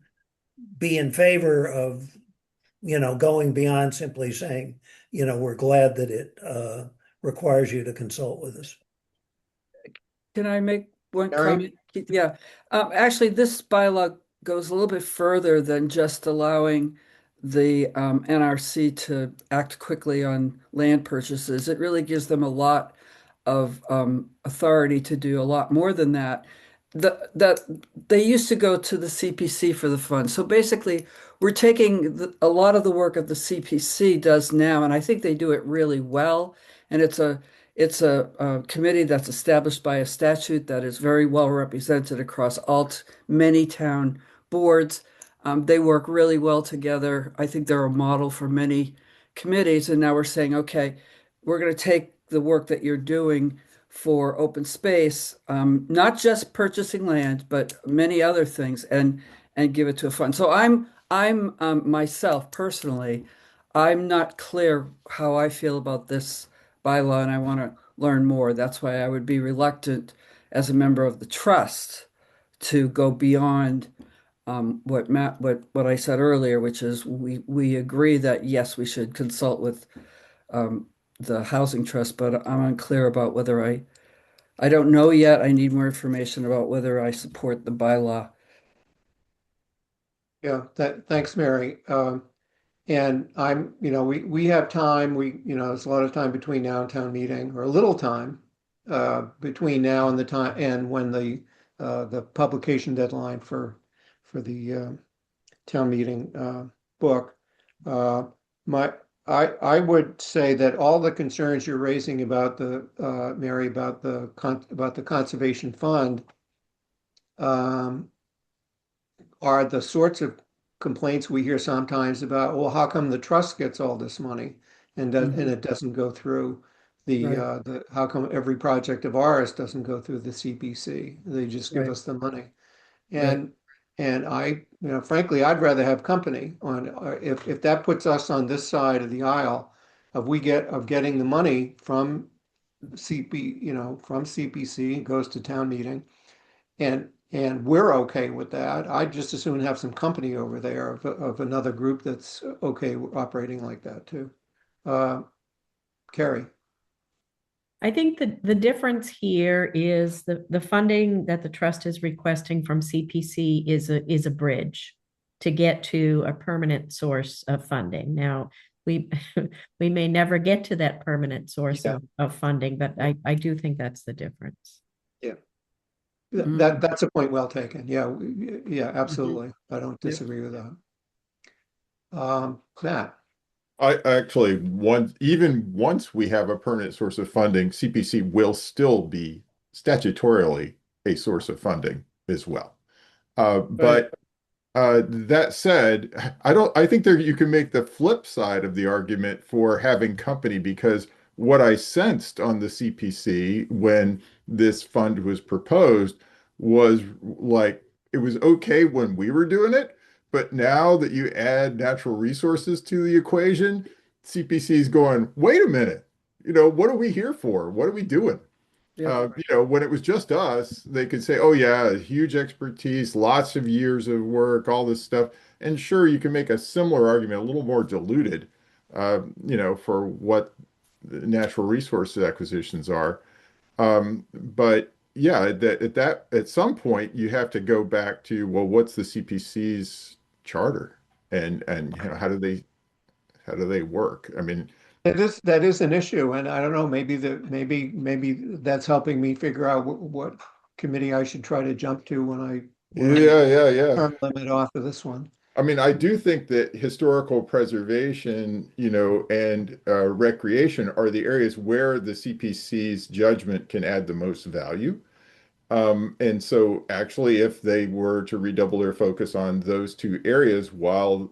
be in favor of, going beyond simply saying, we're glad that it requires you to consult with us. Can I make one Mary? comment? Yeah, actually, this bylaw goes a little bit further than just allowing the NRC to act quickly on land purchases. It really gives them a lot of authority to do a lot more than that. That they used to go to the CPC for the fund. So basically, we're taking a lot of the work of the CPC does now, and I think they do it really well. And it's a committee that's established by a statute that is very well represented across many town boards. They work really well together. I think they're a model for many committees. And now we're saying, okay, we're going to take the work that you're doing for open space, not just purchasing land, but many other things, and give it to a fund. So I'm myself personally, I'm not clear how I feel about this bylaw, and I want to learn more. That's why I would be reluctant as a member of the trust to go beyond what I said earlier, which is we agree that yes, we should consult with the housing trust, but I'm unclear about whether I don't know yet. I need more information about whether I support the bylaw. Yeah, thanks, Mary. And we have time, there's a lot of time between now and town meeting, or a little time between now and the time and when the publication deadline for the town meeting book. Uh, my I would say that all the concerns you're raising about Mary, about the conservation fund, um, are the sorts of complaints we hear sometimes about, well, how come the trust gets all this money and it doesn't go through Right, how come every project of ours doesn't go through the CPC? They just give right, us the money. right. And And frankly, I'd rather have company on, if that puts us on this side of the aisle of getting the money from from CPC, goes to town meeting, and we're okay with that. I'd just as soon have some company over there of another group that's okay operating like that too. Carrie. I think the difference here is the funding that the trust is requesting from CPC is a bridge to get to a permanent source of funding. Now, we we may never get to that permanent source of funding, but I do think that's the difference. Yeah. That's a point well taken. Yeah, absolutely. I don't disagree with that. Matt. I actually even once we have a permanent source of funding, CPC will still be statutorily a source of funding as well. But that said, I think there you can make the flip side of the argument for having company, because what I sensed on the CPC when this fund was proposed was like it was okay when we were doing it, but now that you add natural resources to the equation, CPC is going, wait a minute, what are we here for? What are we doing? When it was just us, they could say, oh, yeah, huge expertise, lots of years of work, all this stuff. And sure, you can make a similar argument, a little more diluted, for what the natural resource acquisitions are. But yeah, at some point, you have to go back to, well, what's the CPC's charter, and how do they work? I mean, That is an issue, and I don't know, maybe that's helping me figure out what committee I should try to jump to when I yeah. term limit off of this one. I mean, I do think that historical preservation, and recreation are the areas where the CPC's judgment can add the most value. And so actually, if they were to redouble their focus on those two areas while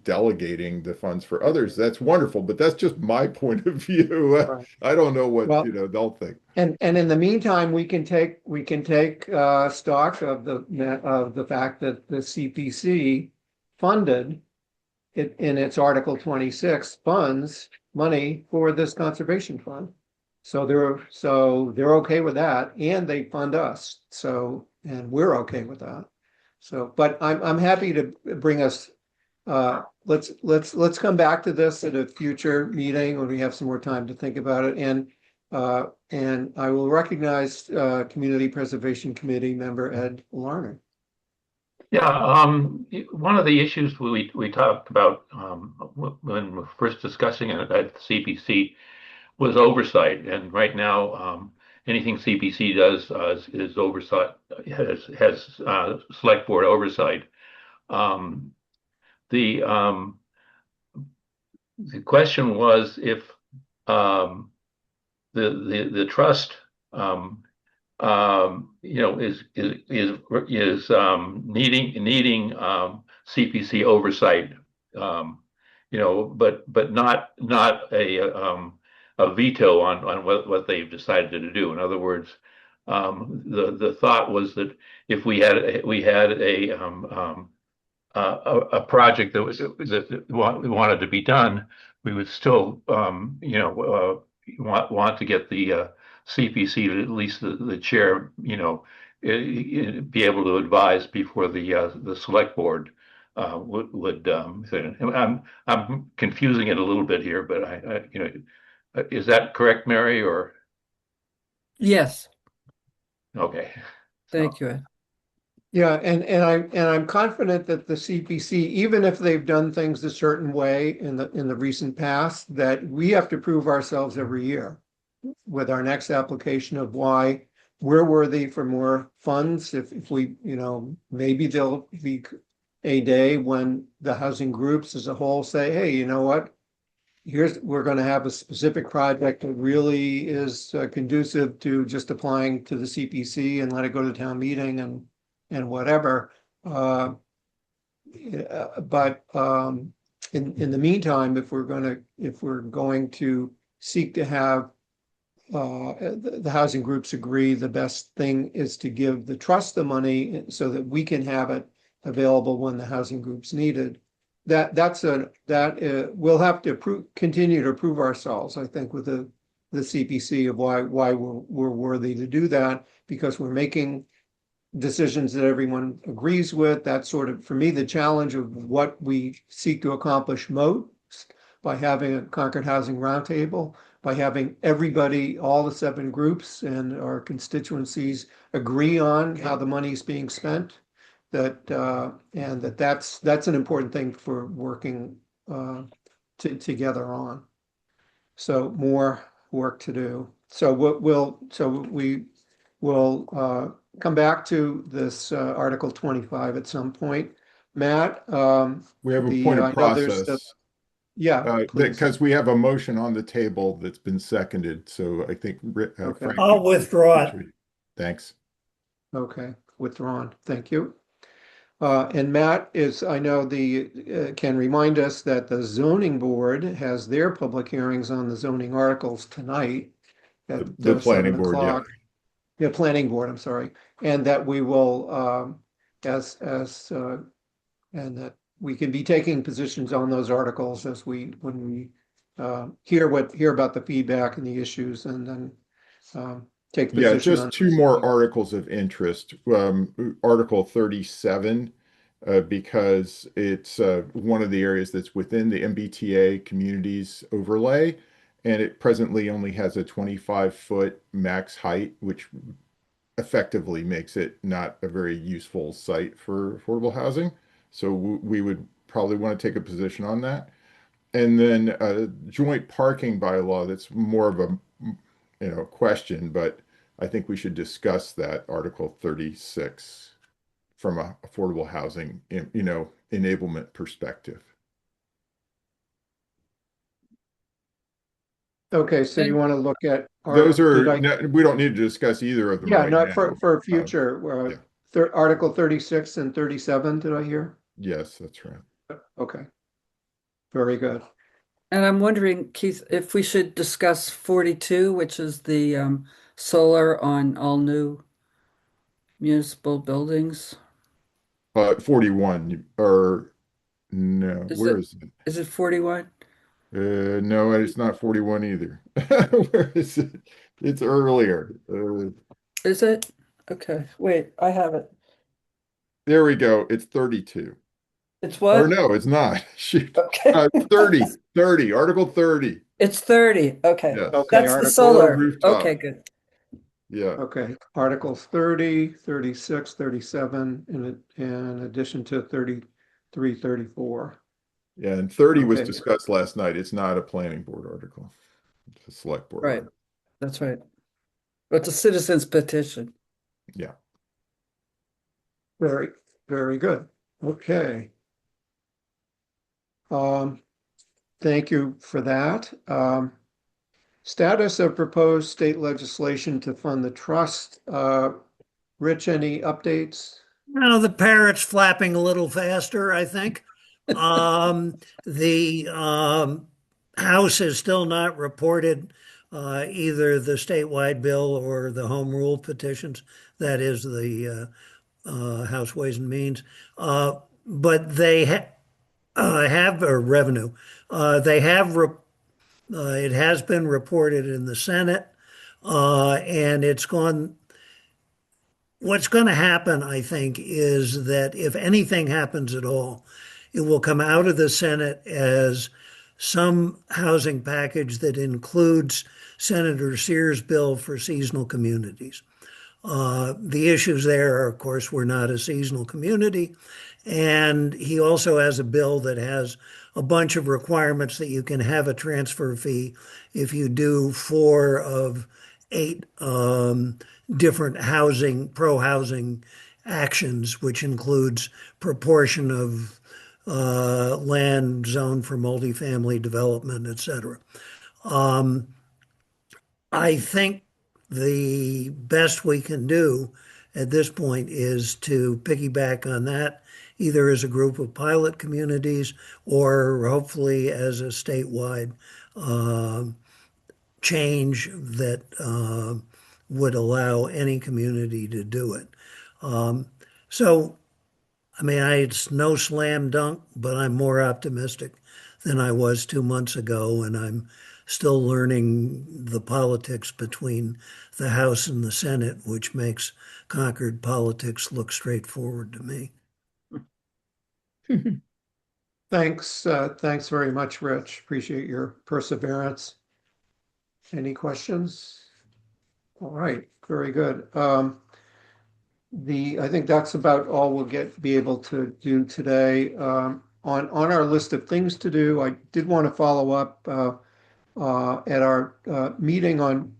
delegating the funds for others, that's wonderful. But that's just my point of view. Right. I don't know what, Well, they'll think. And in the meantime, we can take stock of the fact that the CPC funded it in its Article 26 funds money for this conservation fund. So they're okay with that, and they fund us. And we're okay with that. But I'm happy to bring us. Let's come back to this at a future meeting when we have some more time to think about it. And I will recognize Community Preservation Committee member Ed Larner. Yeah, one of the issues we talked about when we were first discussing it at the CPC was oversight. And right now, anything CPC does is oversight, has select board oversight. The question was if the trust is needing CPC oversight, but not a veto on what they've decided to do. In other words, the thought was that if we had a project that wanted to be done, we would still want to get the CPC, at least the chair, be able to advise before the select board would. I'm confusing it a little bit here, but is that correct, Mary? Or Yes, okay, thank you, Ed. Yeah, and I'm confident that the CPC, even if they've done things a certain way in the recent past, that we have to prove ourselves every year with our next application of why we're worthy for more funds. If we, maybe there'll be a day when the housing groups as a whole say, hey, you know what? We're going to have a specific project that really is conducive to just applying to the CPC and let it go to town meeting and whatever. But in the meantime, if we're going to seek to have the housing groups agree, the best thing is to give the trust the money so that we can have it available when the housing group's needed. We'll have to continue to prove ourselves, I think, with the CPC of why we're worthy to do that, because we're making decisions that everyone agrees with. That's sort of, for me, the challenge of what we seek to accomplish most by having a Concord Housing Roundtable, by having everybody, all the 7 groups and our constituencies agree on how the money is being spent. And that's an important thing for working together on. So more work to do. So we will come back to this Article 25 at some point. Matt, We have a point I of know there's process. please. Because we have a motion on the table that's been seconded, so I think Okay. Frank. I'll withdraw it. Thanks. Okay, withdrawn. Thank you. And Matt I know can remind us that the zoning board has their public hearings on the zoning articles tonight at The planning 7 board, yeah. o'clock. Yeah, planning board, I'm sorry. And that we will, and that we can be taking positions on those articles when we hear about the feedback and the issues, and then take Yeah, position on just 2 more articles of interest. Article 37, because it's one of the areas that's within the MBTA communities overlay, and it presently only has a 25-foot max height, which effectively makes it not a very useful site for affordable housing. So we would probably want to take a position on that. And then joint parking bylaw, that's more of a question, but I think we should discuss that Article 36 from a affordable housing enablement perspective. Okay, so you want to look at Those are we don't need to discuss either of them yeah, right not now. for future. Yeah. Article 36 and 37, did I hear? Yes, that's right. Okay. Very good. And I'm wondering, Keith, if we should discuss 42, which is the solar on all new municipal buildings. 41 or no, where is it? Is it 41? No, it's not 41 either. Where is it? It's earlier. Is it? Okay, wait, I have it. There we go. It's 32. It's Or what? no, it's not. Shoot. Okay. 30, Article 30. It's 30. Okay. Yes. Okay, That's the Article solar. rooftop. Okay, good. Yeah. Okay, Articles 30, 36, 37, in addition to 33, 34. Yeah, and 30 was Okay. discussed last night. It's not a planning board article. It's a select board Right. article. That's right. But it's a citizen's petition. Yeah. Very, very good. Okay. Thank you for that. Status of proposed state legislation to fund the trust. Rich, any updates? Now the parrot's flapping a little faster, I think. The House has still not reported either the statewide bill or the home rule petitions. That is the House Ways and Means. But they have a revenue. They have it has been reported in the Senate, and it's gone. What's going to happen, I think, is that if anything happens at all, it will come out of the Senate as some housing package that includes Senator Sears' bill for seasonal communities. The issues there are, of course, we're not a seasonal community. And he also has a bill that has a bunch of requirements that you can have a transfer fee if you do 4 of 8 different pro-housing actions, which includes proportion of land zoned for multifamily development, et cetera. I think the best we can do at this point is to piggyback on that, either as a group of pilot communities or hopefully as a statewide change that would allow any community to do it. So I mean, it's no slam dunk, but I'm more optimistic than I was 2 months ago, and I'm still learning the politics between the House and the Senate, which makes Concord politics look straightforward to me. Thanks very much, Rich. Appreciate your perseverance. Any questions? All right, very good. I think that's about all we'll be able to do today. On our list of things to do, I did want to follow up at our meeting on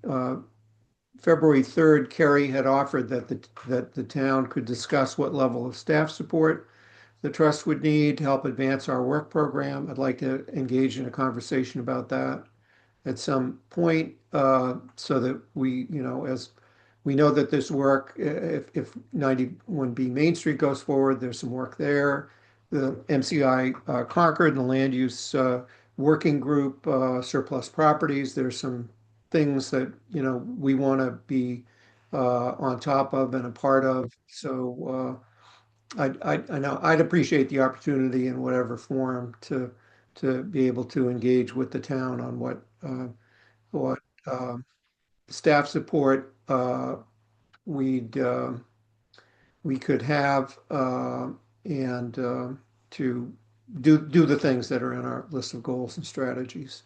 February 3rd. Kerry had offered that the town could discuss what level of staff support the trust would need to help advance our work program. I'd like to engage in a conversation about that at some point, so that as we know that this work, if 91B Main Street goes forward, there's some work there. The MCI Concord and the land use working group, surplus properties, there's some things that, we want to be on top of and a part of. So I know I'd appreciate the opportunity in whatever form to be able to engage with the town on what staff support we'd we could have, and to do the things that are in our list of goals and strategies.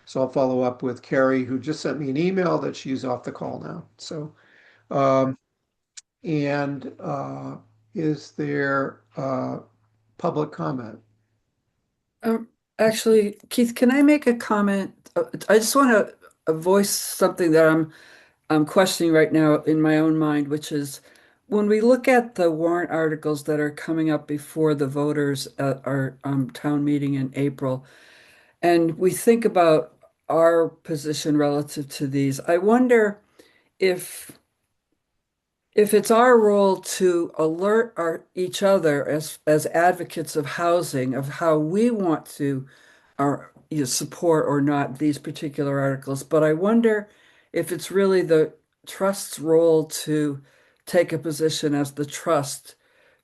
So I'll follow up with Carrie, who just sent me an email that she's off the call now. So, and is there public comment? Actually, Keith, can I make a comment? I just want to voice something that I'm questioning right now in my own mind, which is when we look at the warrant articles that are coming up before the voters at our town meeting in April, and we think about our position relative to these, I wonder if it's our role to alert each other as advocates of housing of how we want to support or not these particular articles. But I wonder if it's really the trust's role to take a position as the trust,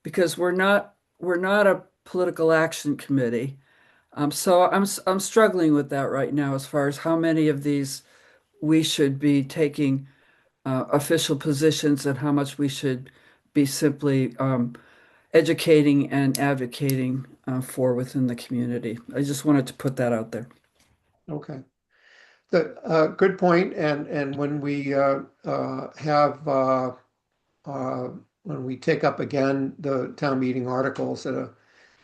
because we're not a political action committee. So I'm struggling with that right now as far as how many of these we should be taking official positions and how much we should be simply educating and advocating for within the community. I just wanted to put that out there. Okay. Good point. And when we have when we take up again the town meeting articles at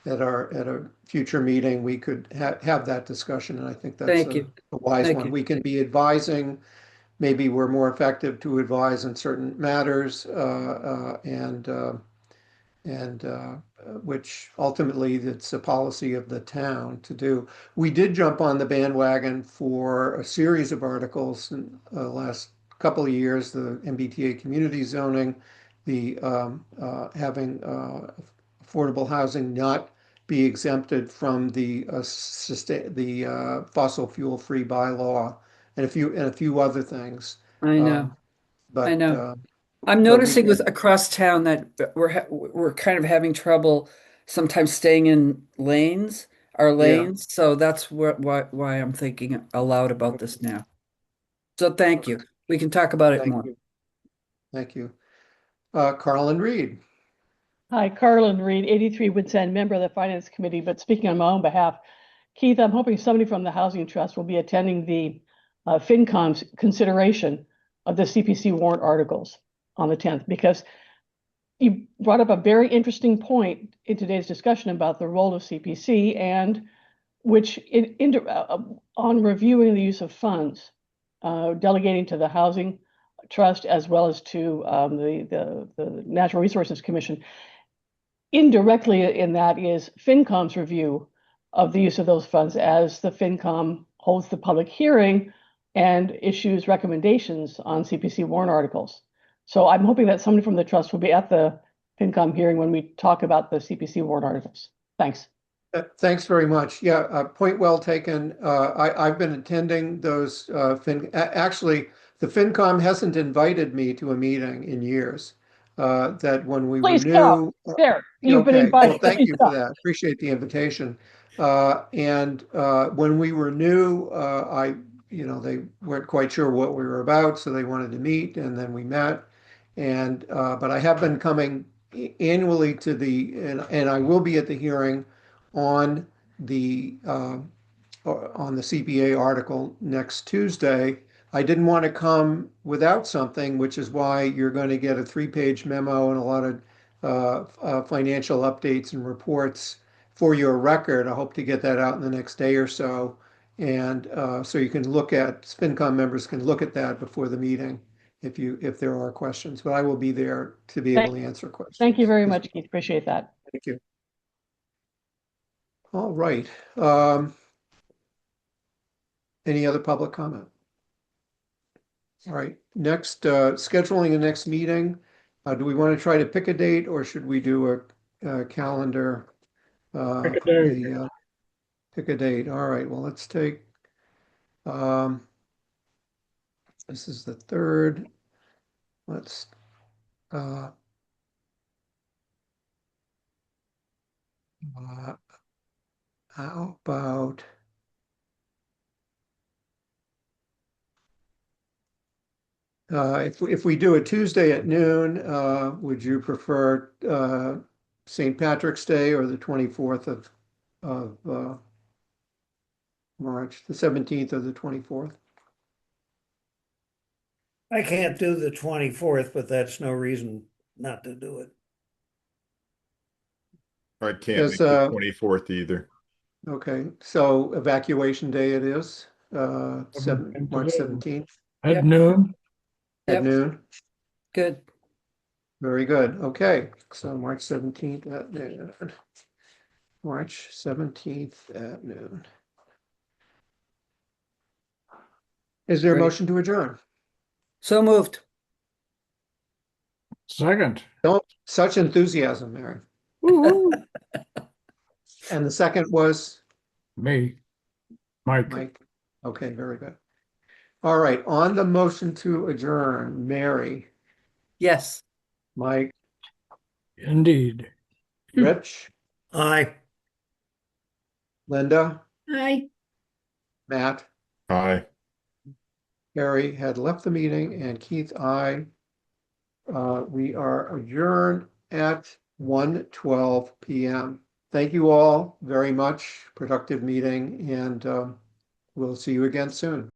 a future meeting, we could have that discussion. And I think that's Thank you. a wise Thank one. you. We can be advising. Maybe we're more effective to advise in certain matters, and which ultimately it's a policy of the town to do. We did jump on the bandwagon for a series of articles in the last couple of years, the MBTA community zoning, the having affordable housing not be exempted from the fossil fuel free bylaw, and a few other things. I know. I But know. I'm but we noticing with across town that we're kind of having trouble sometimes staying in our yeah. lanes. So that's why I'm thinking aloud about this now. So thank you. We can talk about it Thank more. you. Thank you. Carlin Reed. Hi, Carlin Reed, 83 Woods End, member of the Finance Committee, but speaking on my own behalf, Keith, I'm hoping somebody from the Housing Trust will be attending the FinCom's consideration of the CPC warrant articles on the 10th, because you brought up a very interesting point in today's discussion about the role of CPC and which on reviewing the use of funds, delegating to the Housing Trust as well as to the Natural Resources Commission. Indirectly in that is FinCom's review of the use of those funds, as the FinCom holds the public hearing and issues recommendations on CPC warrant articles. So I'm hoping that somebody from the trust will be at the FinCom hearing when we talk about the CPC warrant articles. Thanks. Thanks very much. Yeah, point well taken. I've been attending those actually, the FinCom hasn't invited me to a meeting in years. that when we Please renew. come. There, you've been Okay, well, invited. thank Please you for come. that. Appreciate the invitation. And when we renew, they weren't quite sure what we were about, so they wanted to meet, and then we met. And but I have been coming annually to and I will be at the hearing on the CPA article next Tuesday. I didn't want to come without something, which is why you're going to get a 3-page memo and a lot of financial updates and reports for your record. I hope to get that out in the next day or so. And so you can FinCom members can look at that before the meeting if there are questions. But I will be there to be able to answer questions. Thank you very much, Keith. Appreciate that. Thank you. All right. Any other public comment? All right. Next, scheduling the next meeting. Do we want to try to pick a date, or should we do a calendar? Pick a date. Pick a date. All right. Well, let's take. This is the 3rd. Let's. How about? If we do a Tuesday at noon, would you prefer St. Patrick's Day or the 24th of March, the 17th or the 24th? I can't do the 24th, but that's no reason not to do it. I can't make the 24th either. Okay, so evacuation day it is, March 17th At Yep. noon. at Yep. noon. Good. Very good. Okay, so March 17th at noon. March 17th at noon. Is there a Great. motion to adjourn? So moved. Second. Don't, such enthusiasm, Mary. Woo-hoo. And the second was Me, Mike. Mike. Okay, very good. All right, on the motion to adjourn, Mary, Yes. Mike, Indeed. Rich, Aye. Linda, Hi. Matt, Aye. Harry had left the meeting, and Keith, we are adjourned at 1:12 p.m. Thank you all very much. Productive meeting, and we'll see you again soon.